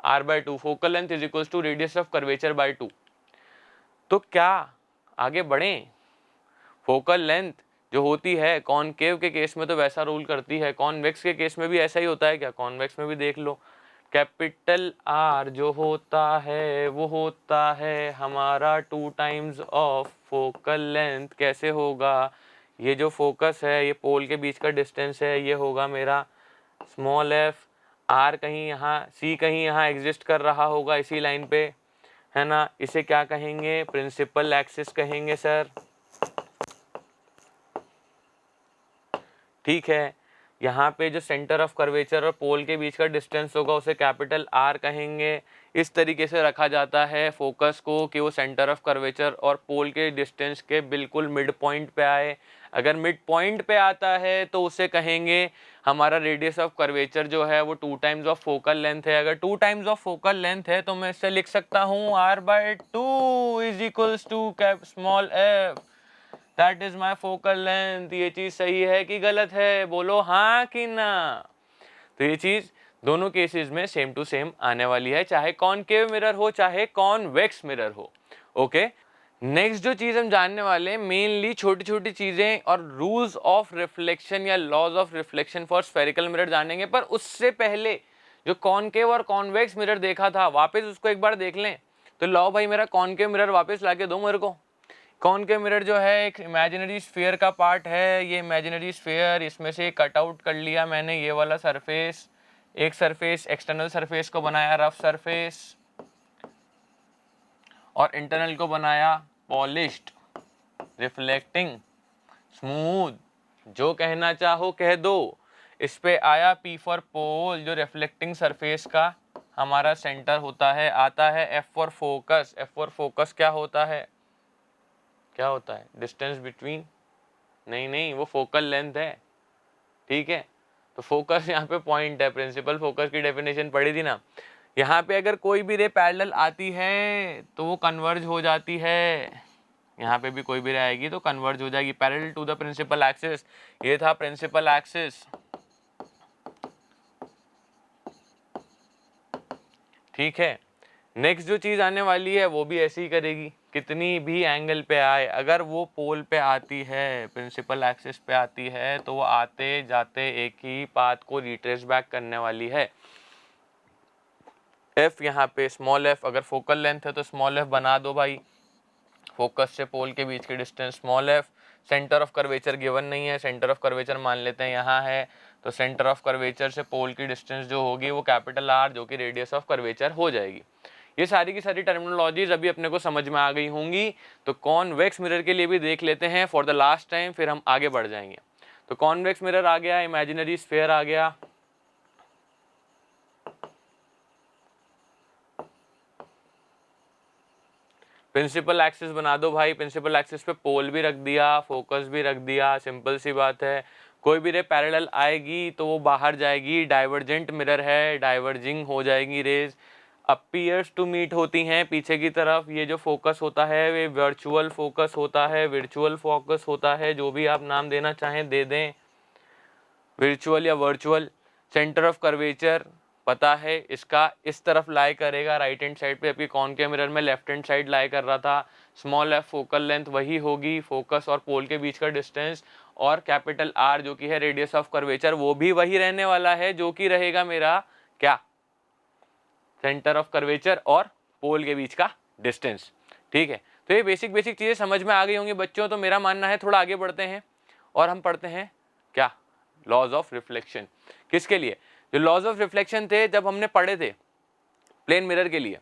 Speaker 1: R/2, focal length is equals to radius of curvature by 2। तो क्या आगे बढ़ें, फोकल लेंथ जो होती है कॉनकेव के केस में तो वैसा रूल करती है, कॉन्वेक्स के केस में भी ऐसा ही होता है क्या? कॉन्वेक्स में भी देख लो, कैपिटल R जो होता है वो होता है हमारा 2 टाइम्स ऑफ फोकल लेंथ। कैसे होगा? ये जो फोकस है, ये पोल के बीच का डिस्टेंस है, ये होगा मेरा स्मॉल f, R कहीं यहाँ, C कहीं यहाँ एग्जिस्ट कर रहा होगा इसी लाइन पे, है ना। इसे क्या कहेंगे? प्रिंसिपल एक्सिस कहेंगे सर। ठीक है, यहाँ पे जो सेंटर ऑफ कर्वेचर और पोल के बीच का डिस्टेंस होगा उसे कैपिटल R कहेंगे। इस तरीके से रखा जाता है फोकस को कि वो सेंटर ऑफ कर्वेचर और पोल के डिस्टेंस के बिल्कुल मिड पॉइंट पे आए। अगर मिड पॉइंट पे आता है तो उसे कहेंगे हमारा रेडियस ऑफ कर्वेचर जो है वो 2 टाइम्स ऑफ फोकल लेंथ है। अगर 2 टाइम्स ऑफ फोकल लेंथ है तो मैं इससे लिख सकता हूँ R/2 is equals to small f, that is my focal length. ये चीज सही है कि गलत है? बोलो हाँ कि ना। तो ये चीज दोनों केसेस में सेम टू सेम आने वाली है, चाहे कॉनकेव मिरर हो चाहे कॉन्वेक्स मिरर हो। ओके, नेक्स्ट जो चीज हम जानने वाले हैं, मेनली छोटी छोटी चीजें और रूल्स ऑफ रिफ्लेक्शन या laws of reflection for spherical mirror जानेंगे। पर उससे पहले जो कॉनकेव और कॉन्वेक्स मिरर देखा था वापस उसको एक बार देख लें। तो लो भाई मेरा कॉनकेव मिरर वापस लाके दो मेरे को। कॉनकेव मिरर जो है एक इमेजिनरी स्फीयर का पार्ट है। ये इमेजिनरी स्फीयर, इसमें से कट आउट कर लिया मैंने ये वाला सरफेस, एक सरफेस एक्सटर्नल सरफेस को बनाया रफ सरफेस, और इंटरनल को बनाया पॉलिश्ड, रिफ्लेक्टिंग, स्मूथ, जो कहना चाहो कह दो। इस पे आया P फॉर पोल, जो रिफ्लेक्टिंग सरफेस का हमारा सेंटर होता है। आता है F for focus. F for focus क्या होता है? क्या होता है? डिस्टेंस बिटवीन, नहीं वो फोकल लेंथ है। ठीक है, तो फोकस यहाँ पे पॉइंट है। प्रिंसिपल फोकस की डेफिनेशन पढ़ी थी ना। यहाँ पे अगर कोई भी रे पैरेलल आती है तो वो कन्वर्ज हो जाती है। यहाँ पे भी कोई भी रे आएगी तो कन्वर्ज हो जाएगी parallel to the principal axis. ये था प्रिंसिपल एक्सिस। ठीक है, नेक्स्ट जो चीज आने वाली है वो भी ऐसे ही करेगी। कितनी भी एंगल पे आए, अगर वो पोल पे आती है, प्रिंसिपल एक्सिस पे आती है, तो वो आते जाते एक ही पाथ को रिट्रेस बैक करने वाली है। F यहाँ पे स्मॉल f, अगर फोकल लेंथ है तो स्मॉल f बना दो भाई। फोकस से पोल के बीच की distance small f। Centre of curvature given नहीं है, सेंटर ऑफ कर्वेचर मान लेते हैं यहाँ है। तो सेंटर ऑफ कर्वेचर से पोल की डिस्टेंस जो होगी वो कैपिटल R, जो कि रेडियस ऑफ कर्वेचर हो जाएगी। ये सारी की सारी टर्मिनोलॉजीज अभी अपने को समझ में आ गई होंगी। तो कॉन्वेक्स मिरर के लिए भी देख लेते हैं फॉर द लास्ट टाइम, फिर हम आगे बढ़ जाएंगे। तो कॉन्वेक्स मिरर आ गया, इमेजिनरी स्फीयर आ गया, प्रिंसिपल एक्सिस बना दो भाई। प्रिंसिपल एक्सिस पे पोल भी रख दिया, फोकस भी रख दिया, सिंपल सी बात है। कोई भी रे पैरेलल आएगी तो वो बाहर जाएगी। डाइवर्जेंट मिरर है, डाइवर्जिंग हो जाएगी रेज, अपीयर्स टू मीट होती हैं पीछे की तरफ। ये जो फोकस होता है वे वर्चुअल फोकस होता है, वर्चुअल फोकस होता है, जो भी आप नाम देना चाहें दे दें, वर्चुअल या वर्चुअल। सेंटर ऑफ कर्वेचर पता है इसका इस तरफ लाई करेगा राइट हैंड साइड पे, जबकि कॉनकेव मिरर में लेफ्ट हैंड साइड लाई कर रहा था। स्मॉल एफ फोकल लेंथ वही होगी, फोकस और पोल के बीच का डिस्टेंस, और कैपिटल आर जो कि है रेडियस ऑफ कर्वेचर वो भी वही रहने वाला है, जो कि रहेगा मेरा क्या, सेंटर ऑफ कर्वेचर और पोल के बीच का डिस्टेंस। ठीक है, तो ये बेसिक चीजें समझ में आ गई होंगी बच्चों। तो मेरा मानना है थोड़ा आगे बढ़ते हैं और हम पढ़ते हैं क्या, लॉज ऑफ रिफ्लेक्शन। किसके लिए, जो लॉज ऑफ रिफ्लेक्शन थे जब हमने पढ़े थे प्लेन मिरर के लिए,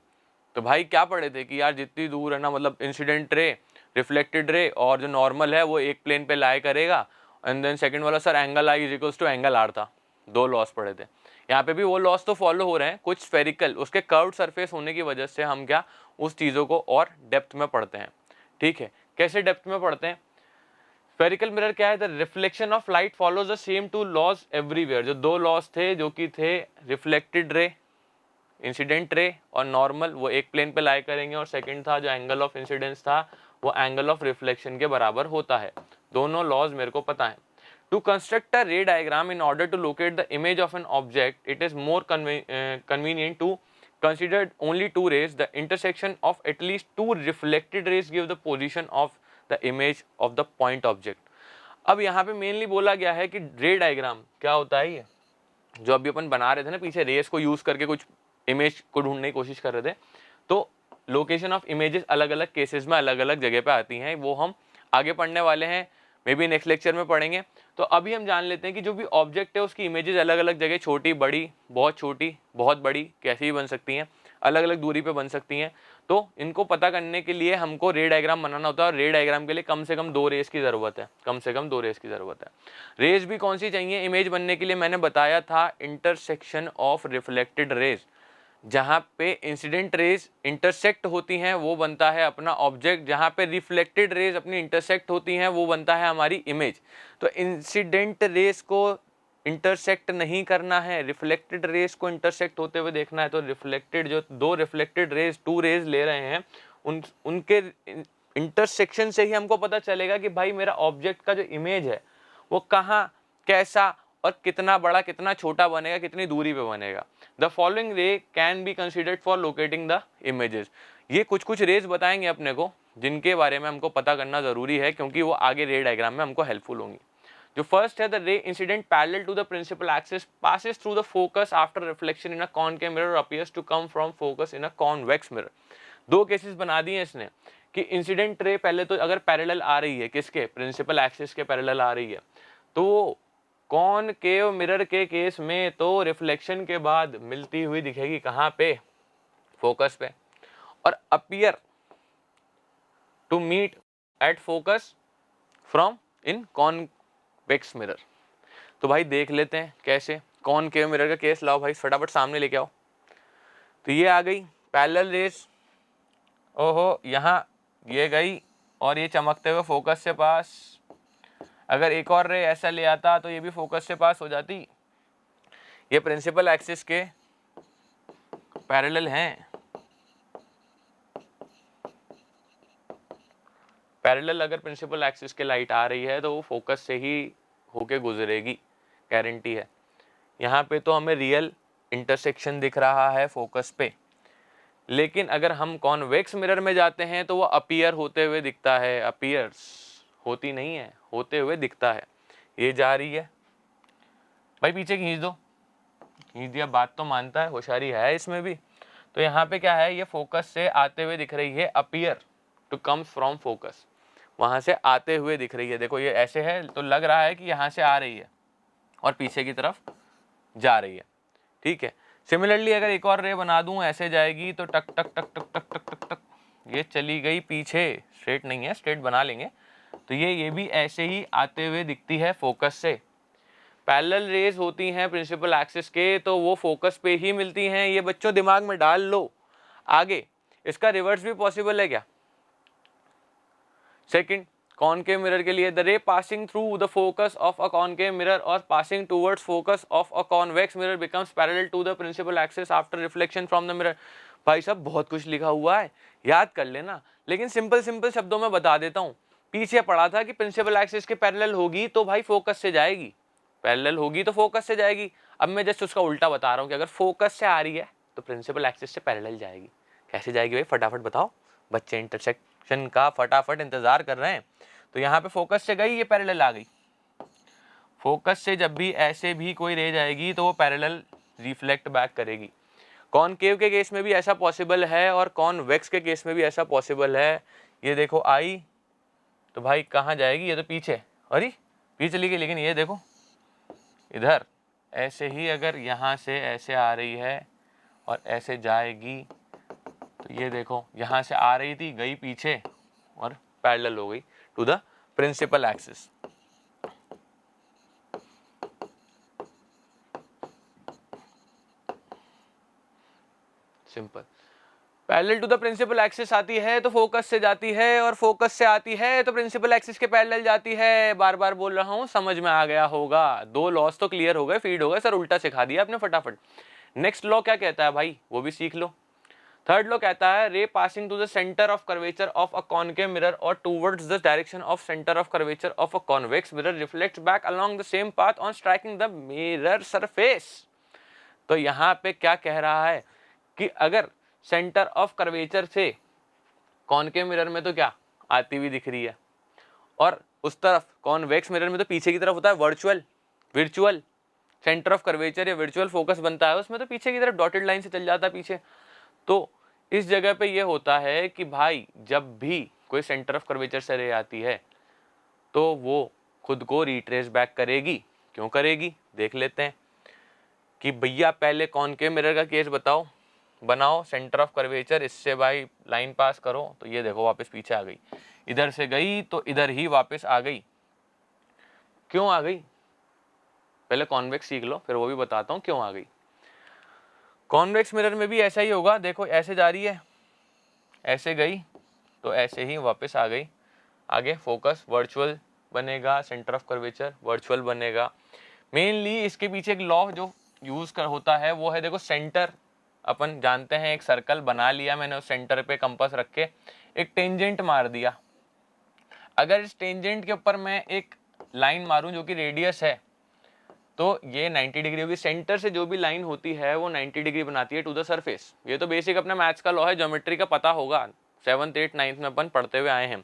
Speaker 1: तो भाई क्या पढ़े थे कि यार जितनी दूर है ना, मतलब इंसिडेंट रे, रिफ्लेक्टेड रे और जो नॉर्मल है वो एक प्लेन पे लाई करेगा, एंड देन सेकंड वाला सर angle i is equals to angle r था। दो लॉस पढ़े थे। यहाँ पे भी वो लॉस तो फॉलो हो रहे हैं, कुछ स्फेरिकल उसके कर्व्ड सरफेस होने की वजह से हम क्या उस चीज़ों को और डेप्थ में पढ़ते हैं। ठीक है, कैसे डेप्थ में पढ़ते हैं, स्फेरिकल मिरर क्या है, the reflection of light follows the same two laws everywhere. जो दो लॉस थे जो कि थे रिफ्लेक्टेड रे, इंसिडेंट रे और नॉर्मल, वो एक प्लेन पे लाई करेंगे, और सेकंड था जो एंगल ऑफ इंसिडेंस था वो एंगल ऑफ रिफ्लेक्शन के बराबर होता है। दोनों लॉज मेरे को पता है। To construct a ray diagram in order to locate the image of an object, it is more convenient to consider only two rays. The intersection of at least two reflected rays give the position of the image of the point object. अब यहाँ पे मेनली बोला गया है कि रे डायग्राम क्या होता है, ये जो अभी अपन बना रहे थे ना पीछे, रेस को यूज करके कुछ इमेज को ढूंढने की कोशिश कर रहे थे, तो लोकेशन ऑफ इमेजेस अलग अलग केसेस में अलग अलग जगह पे आती हैं, वो हम आगे पढ़ने वाले हैं, मे बी नेक्स्ट लेक्चर में पढ़ेंगे। तो अभी हम जान लेते हैं कि जो भी ऑब्जेक्ट है उसकी इमेजेस अलग अलग जगह, छोटी बड़ी, बहुत छोटी बहुत बड़ी, कैसी भी बन सकती हैं, अलग अलग दूरी पे बन सकती हैं। तो इनको पता करने के लिए हमको रे डायग्राम बनाना होता है, और रे डायग्राम के लिए कम से कम दो रेस की ज़रूरत है, कम से कम दो रेस की ज़रूरत है। रेस भी कौन सी चाहिए इमेज बनने के लिए, मैंने बताया था इंटरसेक्शन ऑफ रिफ्लेक्टेड रेज, जहाँ पे इंसिडेंट रेज इंटरसेक्ट होती हैं वो बनता है अपना ऑब्जेक्ट, जहाँ पे रिफ्लेक्टेड रेज अपनी इंटरसेक्ट होती हैं वो बनता है हमारी इमेज। तो इंसिडेंट रेज को इंटरसेक्ट नहीं करना है, रिफ्लेक्टेड रेज को इंटरसेक्ट होते हुए देखना है। तो रिफ्लेक्टेड जो दो रिफ्लेक्टेड रेज, टू रेज ले रहे हैं, उनके इंटरसेक्शन से ही हमको पता चलेगा कि भाई मेरा ऑब्जेक्ट का जो इमेज है वो कहाँ, कैसा और कितना बड़ा कितना छोटा बनेगा, कितनी दूरी पे बनेगा। द फॉलोइंग रे can be considered for locating the images. ये कुछ रेज बताएंगे अपने को जिनके बारे में हमको पता करना जरूरी है, क्योंकि वो आगे रे डायग्राम में हमको हेल्पफुल होंगी। जो फर्स्ट है, the ray incident parallel to the principal axis passes through the focus after reflection in a concave mirror appears to come from focus in a convex mirror. दो केसेस बना दिए इसने कि इंसिडेंट रे पहले तो अगर पैरेलल आ रही है, किसके, प्रिंसिपल एक्सिस के पैरेलल आ रही है, तो कॉनकेव मिरर के केस में तो रिफ्लेक्शन के बाद मिलती हुई दिखेगी कहाँ पे, फोकस पे, और appear to meet at focus from in convex mirror. तो भाई देख लेते हैं कैसे। कॉनकेव मिरर का केस लाओ भाई, फटाफट सामने लेके आओ। तो ये आ गई पैरेलल रेस, ओहो यहाँ ये गई और ये चमकते हुए फोकस से पास। अगर एक और रे ऐसा ले आता तो ये भी फोकस से पास हो जाती। ये प्रिंसिपल एक्सिस के पैरेलल हैं, पैरेलल अगर प्रिंसिपल एक्सिस के लाइट आ रही है तो वो फोकस से ही होके गुजरेगी, गारंटी है। यहाँ पे तो हमें रियल इंटरसेक्शन दिख रहा है फोकस पे, लेकिन अगर हम कॉन्वेक्स मिरर में जाते हैं तो वो अपीयर होते हुए दिखता है, अपीयर्स होती नहीं है, होते हुए दिखता है। ये जा रही है भाई, पीछे खींच दो, खींच दिया, बात तो मानता है, होशियारी है इसमें भी। तो यहाँ पे क्या है, ये फोकस से आते हुए दिख रही है, appear to come from focus, वहां से आते हुए दिख रही है। देखो ये ऐसे है तो लग रहा है कि यहाँ से आ रही है और पीछे की तरफ जा रही है। ठीक है, सिमिलरली अगर एक और रे बना दूं, ऐसे जाएगी तो टक टक टक टक टक टक टक टक, ये चली गई पीछे, स्ट्रेट नहीं है, स्ट्रेट बना लेंगे। तो ये भी ऐसे ही आते हुए दिखती है फोकस से। पैरेलल रेज होती हैं प्रिंसिपल एक्सिस के, तो वो फोकस पे ही मिलती हैं। ये बच्चों दिमाग में डाल लो। आगे इसका रिवर्स भी पॉसिबल है क्या? सेकंड, कॉनकेव मिरर के लिए, the ray passing through the focus of a concave mirror और passing towards focus of a convex mirror becomes parallel to the principal axis after reflection from the mirror. भाई साहब बहुत कुछ लिखा हुआ है, याद कर लेना, लेकिन सिंपल शब्दों में बता देता हूँ। पीछे पढ़ा था कि प्रिंसिपल एक्सिस के पैरेलल होगी तो भाई फोकस से जाएगी, पैरेलल होगी तो फोकस से जाएगी। अब मैं जस्ट उसका उल्टा बता रहा हूँ कि अगर फोकस से आ रही है तो प्रिंसिपल एक्सिस से पैरेलल जाएगी। कैसे जाएगी भाई, फटाफट बताओ, बच्चे इंटरसेक्शन का फटाफट इंतजार कर रहे हैं। तो यहाँ पे फोकस से गई, ये पैरेलल आ गई। फोकस से जब भी ऐसे भी कोई रे जाएगी तो वो पैरेलल रिफ्लेक्ट बैक करेगी। कॉनकेव के केस में भी ऐसा पॉसिबल है और कॉन्वेक्स के केस में भी ऐसा पॉसिबल है। ये देखो आई तो भाई कहाँ जाएगी, ये तो पीछे, अरे पीछे चली गई, लेकिन ये देखो इधर ऐसे ही अगर यहाँ से ऐसे आ रही है और ऐसे जाएगी तो ये देखो यहाँ से आ रही थी, गई पीछे और पैरेलल हो गई to the principal axis. Simple. Parallel to the principal axis आती है तो फोकस से जाती है, और फोकस से आती है तो प्रिंसिपल एक्सिस के पैरेलल जाती है। बार बार बोल रहा हूं, समझ में आ गया होगा। दो लॉस तो क्लियर हो गए, फीड हो गए। सर उल्टा सिखा दिया आपने फटाफट। नेक्स्ट लॉ क्या कहता है भाई, वो भी सीख लो। थर्ड लॉ कहता है ray passing to the centre of curvature of a concave mirror और towards the direction of centre of curvature of a convex mirror reflects back along the same path on striking the mirror surface. तो यहाँ पे क्या कह रहा है कि अगर सेंटर ऑफ कर्वेचर से कॉनकेव मिरर में तो क्या आती हुई दिख रही है, और उस तरफ कॉन्वेक्स मिरर में तो पीछे की तरफ होता है विर्चुअल सेंटर ऑफ कर्वेचर या विर्चुअल फोकस बनता है, उसमें तो पीछे की तरफ डॉटेड लाइन से चल जाता है पीछे। तो इस जगह पे ये होता है कि भाई जब भी कोई सेंटर ऑफ कर्वेचर से रे आती है तो वो खुद को रिट्रेस बैक करेगी। क्यों करेगी देख लेते हैं कि भैया पहले कॉनकेव मिरर का केस बनाओ, सेंटर ऑफ कर्वेचर, इससे भाई लाइन पास करो तो ये देखो वापस पीछे आ गई, इधर से गई तो इधर ही वापस आ गई। क्यों आ गई, पहले कॉन्वेक्स सीख लो फिर वो भी बताता हूं क्यों आ गई। कॉन्वेक्स मिरर में भी ऐसा ही होगा, देखो ऐसे जा रही है, ऐसे गई तो ऐसे ही वापस आ गई। आगे फोकस वर्चुअल बनेगा, सेंटर ऑफ कर्वेचर वर्चुअल बनेगा। मेनली इसके पीछे एक लॉ जो यूज कर होता है वो है, देखो सेंटर अपन जानते हैं, एक सर्कल बना लिया मैंने, उस सेंटर पे कंपास रख के एक टेंजेंट मार दिया। अगर इस टेंजेंट के ऊपर मैं एक लाइन मारूं जो कि रेडियस है तो ये 90 डिग्री होगी। सेंटर से जो भी लाइन होती है वो 90 डिग्री बनाती है टू द सरफेस। ये तो बेसिक अपना मैथ्स का लॉ है, ज्योमेट्री का पता होगा, 7th 8th 9th में अपन पढ़ते हुए आए हैं।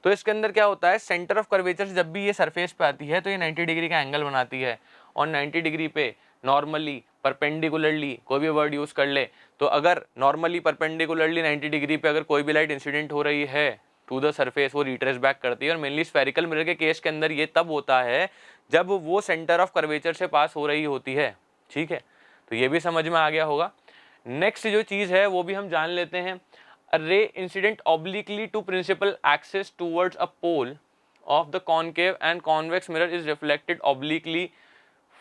Speaker 1: तो इसके अंदर क्या होता है, सेंटर ऑफ कर्वेचर से जब भी ये सरफेस पे आती है तो ये 90 डिग्री का एंगल बनाती है, और 90 डिग्री पे नॉर्मली परपेंडिकुलरली कोई भी वर्ड यूज कर ले, तो अगर नॉर्मली परपेंडिकुलरली 90 डिग्री पे अगर कोई भी लाइट इंसिडेंट हो रही है टू द सरफेस वो रिट्रेस बैक करती है। और मेनली स्फेरिकल मिरर के केस के अंदर ये तब होता है जब वो सेंटर ऑफ कर्वेचर से पास हो रही होती है। ठीक है, तो ये भी समझ में आ गया होगा। नेक्स्ट जो चीज है वो भी हम जान लेते हैं, a ray incident obliquely to principal axis towards a pole of the concave and convex mirror is reflected obliquely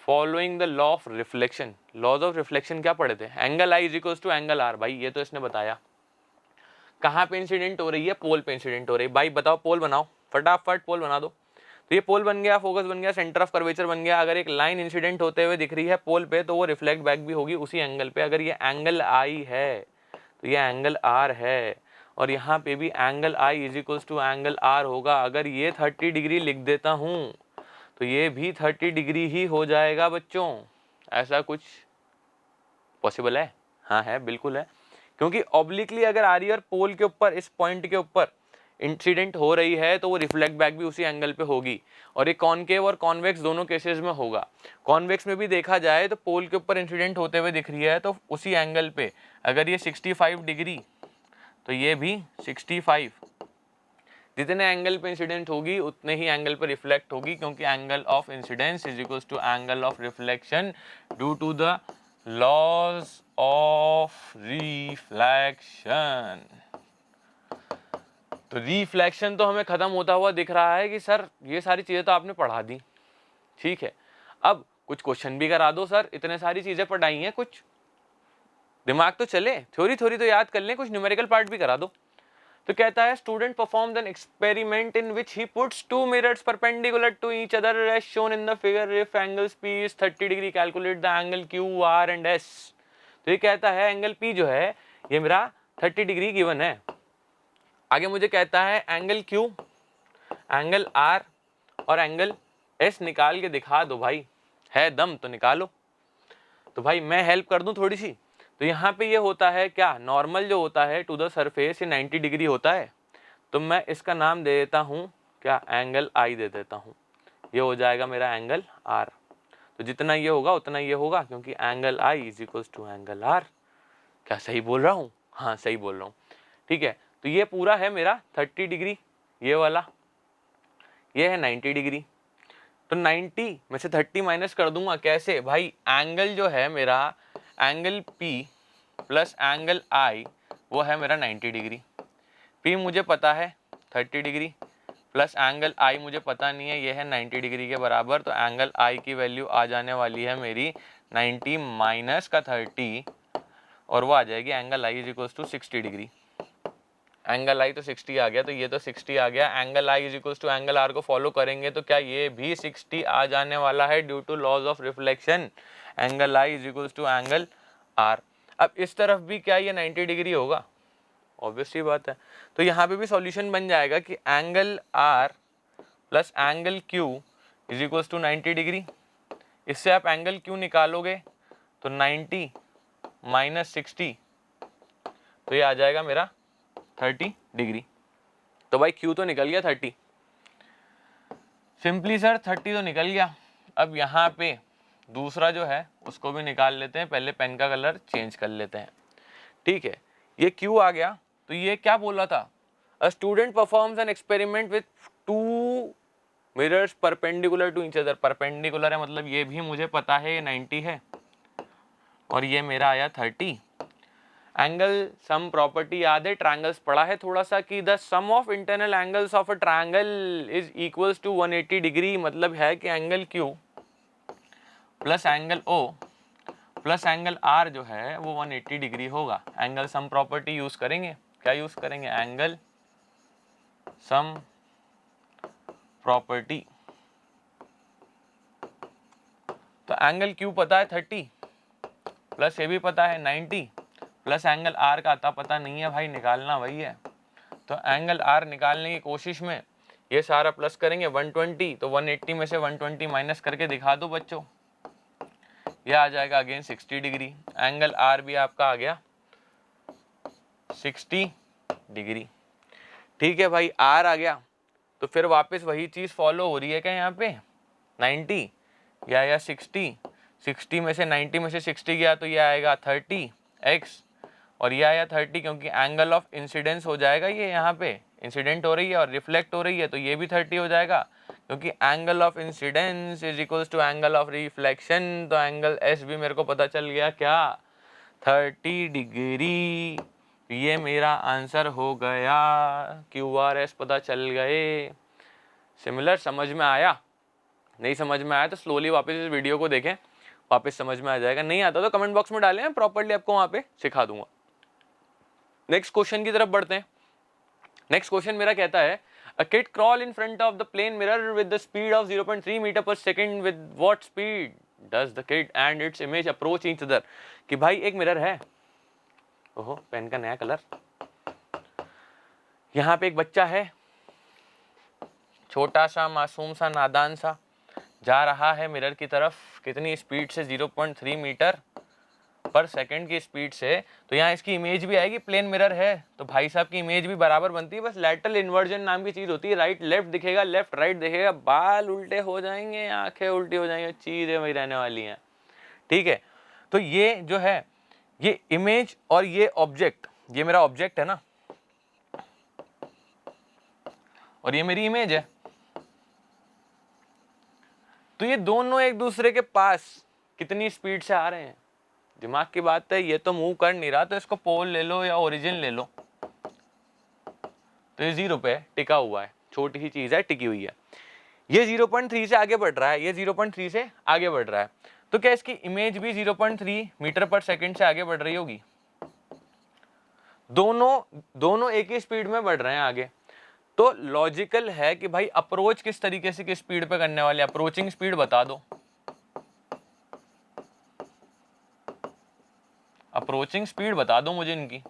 Speaker 1: following the law of reflection। laws of reflection क्या पढ़े थे, angle i is equal to angle r. भाई ये तो इसने बताया। कहाँ पे इंसिडेंट हो रही है, पोल पे इंसिडेंट हो रही है। भाई बताओ पोल बनाओ, फटाफट पोल बना दो। तो ये पोल बन गया, फोकस बन गया, सेंटर ऑफ कर्वेचर बन गया। अगर एक लाइन इंसिडेंट होते हुए दिख रही है पोल पे तो वो रिफ्लेक्ट बैक भी होगी उसी एंगल पे। अगर ये एंगल आई है तो ये एंगल आर है, और यहाँ पे भी angle i is equal to angle r होगा। अगर ये 30 डिग्री लिख देता हूँ तो ये भी 30 डिग्री ही हो जाएगा बच्चों। ऐसा कुछ पॉसिबल है? हाँ है, बिल्कुल है, क्योंकि ऑब्लिकली अगर आ रही है और पोल के ऊपर इस पॉइंट के ऊपर इंसिडेंट हो रही है तो वो रिफ्लेक्ट बैक भी उसी एंगल पे होगी। और ये कॉनकेव और कॉन्वेक्स दोनों केसेस में होगा। कॉन्वेक्स में भी देखा जाए तो पोल के ऊपर इंसिडेंट होते हुए दिख रही है तो उसी एंगल पे अगर ये 65 डिग्री तो ये भी 65, जितने एंगल पे इंसिडेंट होगी उतने ही एंगल पे रिफ्लेक्ट होगी, क्योंकि angle of incidence is equal to angle of reflection due to the laws of reflection. तो रिफ्लेक्शन तो हमें खत्म होता हुआ दिख रहा है कि सर ये सारी चीजें तो आपने पढ़ा दी, ठीक है, अब कुछ क्वेश्चन भी करा दो सर, इतने सारी चीजें पढ़ाई हैं, कुछ दिमाग तो चले, थ्योरी थ्योरी तो याद कर लें, कुछ न्यूमेरिकल पार्ट भी करा दो। तो कहता है student performs an experiment in which he puts two mirrors perpendicular to each other as shown in the figure. If angles P is 30 degree calculate the angle Q R and S. तो ये कहता है एंगल पी जो है ये मेरा 30 डिग्री गिवन है। आगे मुझे कहता है एंगल क्यू, एंगल आर और एंगल एस निकाल के दिखा दो। भाई है दम तो निकालो। तो भाई मैं हेल्प कर दूं थोड़ी सी। तो यहाँ पे ये होता है क्या, नॉर्मल जो होता है टू द सरफेस ये 90 डिग्री होता है, तो मैं इसका नाम दे देता हूँ क्या, एंगल आई दे देता हूँ। ये हो जाएगा मेरा एंगल आर। तो जितना ये होगा उतना ये होगा, क्योंकि angle i is equals to angle r. क्या सही बोल रहा हूँ? हाँ सही बोल रहा हूँ। ठीक है, तो ये पूरा है मेरा 30 डिग्री, ये वाला ये है 90 डिग्री। तो 90 में से 30 माइनस कर दूंगा, कैसे भाई, एंगल जो है मेरा, angle P plus angle I वो है मेरा 90 डिग्री। P मुझे पता है 30 डिग्री प्लस एंगल I मुझे पता नहीं है, ये है 90 डिग्री के बराबर। तो एंगल I की वैल्यू आ जाने वाली है मेरी 90 माइनस का 30, और वो आ जाएगी angle I is equals to 60 degree. Angle I तो 60 आ गया, तो ये तो 60 आ गया। Angle i is equals to angle r को फॉलो करेंगे तो क्या ये भी 60 आ जाने वाला है due to laws of reflection. Angle i is equals to angle r. अब इस तरफ भी क्या ये 90 डिग्री होगा, ऑब्वियसली बात है। तो यहाँ पे भी सॉल्यूशन बन जाएगा कि angle r plus angle Q is equals to 90 degree. इससे आप एंगल क्यू निकालोगे तो 90 माइनस 60, तो ये आ जाएगा मेरा 30 डिग्री। तो भाई Q तो निकल गया 30, सिंपली सर 30 तो निकल गया। अब यहाँ पे दूसरा जो है उसको भी निकाल लेते हैं, पहले पेन का कलर चेंज कर लेते हैं। ठीक है, ये Q आ गया, तो ये क्या बोला था, a student performs an experiment with 2 mirrors perpendicular to each other. Perpendicular है मतलब ये भी मुझे पता है ये 90 है, और ये मेरा आया 30। एंगल सम प्रॉपर्टी याद है, ट्रायंगल्स पढ़ा है थोड़ा सा, कि the sum of internal angles of a triangle is equals to 180 degree. मतलब है कि angle Q plus angle O plus angle R जो है वो 180 डिग्री होगा। एंगल सम प्रॉपर्टी यूज करेंगे, क्या यूज करेंगे, एंगल सम प्रॉपर्टी। तो एंगल Q पता है 30 प्लस ये भी पता है 90 प्लस एंगल आर का आता पता नहीं है भाई, निकालना वही है। तो एंगल आर निकालने की कोशिश में ये सारा प्लस करेंगे 120, तो 180 में से 120 माइनस करके दिखा दो बच्चों, ये आ जाएगा अगेन 60 डिग्री। एंगल आर भी आपका आ गया 60 डिग्री। ठीक है भाई, आर आ गया, तो फिर वापस वही चीज फॉलो हो रही है क्या यहाँ पे, 90 या 60 में से 90 में से 60 गया तो ये आएगा 30x, और ये आया 30 क्योंकि एंगल ऑफ इंसिडेंस हो जाएगा, ये यहाँ पे इंसिडेंट हो रही है और रिफ्लेक्ट हो रही है, तो ये भी 30 हो जाएगा, क्योंकि angle of incidence is equals to angle of reflection. तो एंगल एस भी मेरे को पता चल गया क्या, 30 डिग्री। ये मेरा आंसर हो गया, QRS पता चल गए। सिमिलर, समझ में आया? नहीं समझ में आया तो स्लोली वापस इस वीडियो को देखें, वापस समझ में आ जाएगा। नहीं आता तो कमेंट बॉक्स में डालें, प्रॉपर्ली आपको वहां पे सिखा दूंगा। नेक्स्ट क्वेश्चन की तरफ बढ़ते हैं। नेक्स्ट क्वेश्चन मेरा कहता है, a kid crawl in front of the plane mirror with the speed of 0.3 metre per second, with what speed does the kid and its image approach each other. कि भाई एक मिरर है, ओहो पेन का नया कलर, यहाँ पे एक बच्चा है, छोटा सा मासूम सा नादान सा, जा रहा है मिरर की तरफ, कितनी स्पीड से, 0.3 मीटर पर सेकंड की स्पीड से। तो यहाँ इसकी इमेज भी आएगी, प्लेन मिरर है तो भाई साहब की इमेज भी बराबर बनती है, बस लैटरल इन्वर्जन नाम की चीज होती है, राइट लेफ्ट दिखेगा, लेफ्ट राइट दिखेगा, बाल उल्टे हो जाएंगे, आंखें उल्टी हो जाएंगी, चीजें वही रहने वाली हैं। ठीक है, तो ये जो है ये इमेज और ये ऑब्जेक्ट, ये मेरा ऑब्जेक्ट है ना, और ये मेरी इमेज है, तो ये दोनों एक दूसरे के पास कितनी स्पीड से आ रहे हैं, दिमाग की बात है। ये तो मूव कर नहीं रहा, तो इसको पोल ले लो या ओरिजिन ले लो, तो ये 0 पे टिका हुआ है, छोटी ही चीज है, टिकी हुई है। ये 0.3 से आगे बढ़ रहा है, ये 0.3 से आगे बढ़ रहा है, तो क्या इसकी इमेज भी 0.3 मीटर पर सेकंड से आगे बढ़ रही होगी? दोनों एक ही स्पीड में बढ़ रहे हैं आगे, तो लॉजिकल है कि भाई अप्रोच किस तरीके से किस स्पीड पे करने वाले, अप्रोचिंग स्पीड बता दो, अप्रोचिंग स्पीड बता दो मुझे इनकी।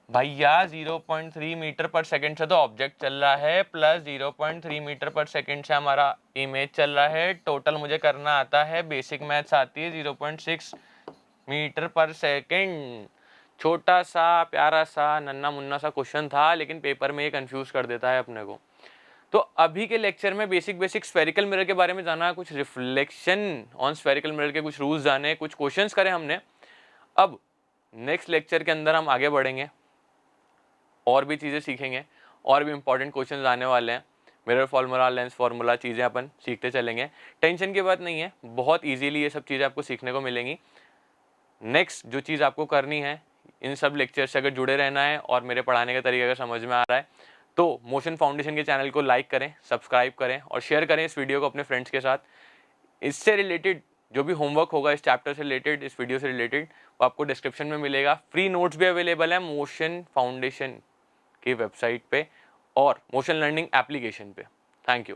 Speaker 1: भैया 0.3 मीटर पर सेकंड से तो ऑब्जेक्ट चल रहा है, प्लस 0.3 मीटर पर सेकंड से हमारा इमेज चल रहा है। टोटल मुझे करना आता है, बेसिक मैथ्स आती है, 0.6 मीटर पर सेकंड। छोटा सा प्यारा सा नन्ना मुन्ना सा क्वेश्चन था, लेकिन पेपर में ये कंफ्यूज कर देता है अपने को। तो अभी के लेक्चर में बेसिक स्फेरिकल मिरर के बारे में जाना, कुछ रिफ्लेक्शन ऑन स्फेरिकल मिरर के कुछ रूल्स जाने, कुछ क्वेश्चंस करे हमने। अब नेक्स्ट लेक्चर के अंदर हम आगे बढ़ेंगे, और भी चीज़ें सीखेंगे, और भी इंपॉर्टेंट क्वेश्चंस आने वाले हैं। मिरर फार्मूला, लेंस फार्मूला, चीज़ें अपन सीखते चलेंगे। टेंशन की बात नहीं है, बहुत ईजीली ये सब चीज़ें आपको सीखने को मिलेंगी। नेक्स्ट जो चीज़ आपको करनी है, इन सब लेक्चर से अगर जुड़े रहना है और मेरे पढ़ाने का तरीका अगर समझ में आ रहा है, तो मोशन फाउंडेशन के चैनल को लाइक करें, सब्सक्राइब करें और शेयर करें इस वीडियो को अपने फ्रेंड्स के साथ। इससे रिलेटेड जो भी होमवर्क होगा इस चैप्टर से रिलेटेड, इस वीडियो से रिलेटेड, वो आपको डिस्क्रिप्शन में मिलेगा। फ्री नोट्स भी अवेलेबल है मोशन फाउंडेशन की वेबसाइट पे और मोशन लर्निंग एप्लीकेशन पे। Thank you.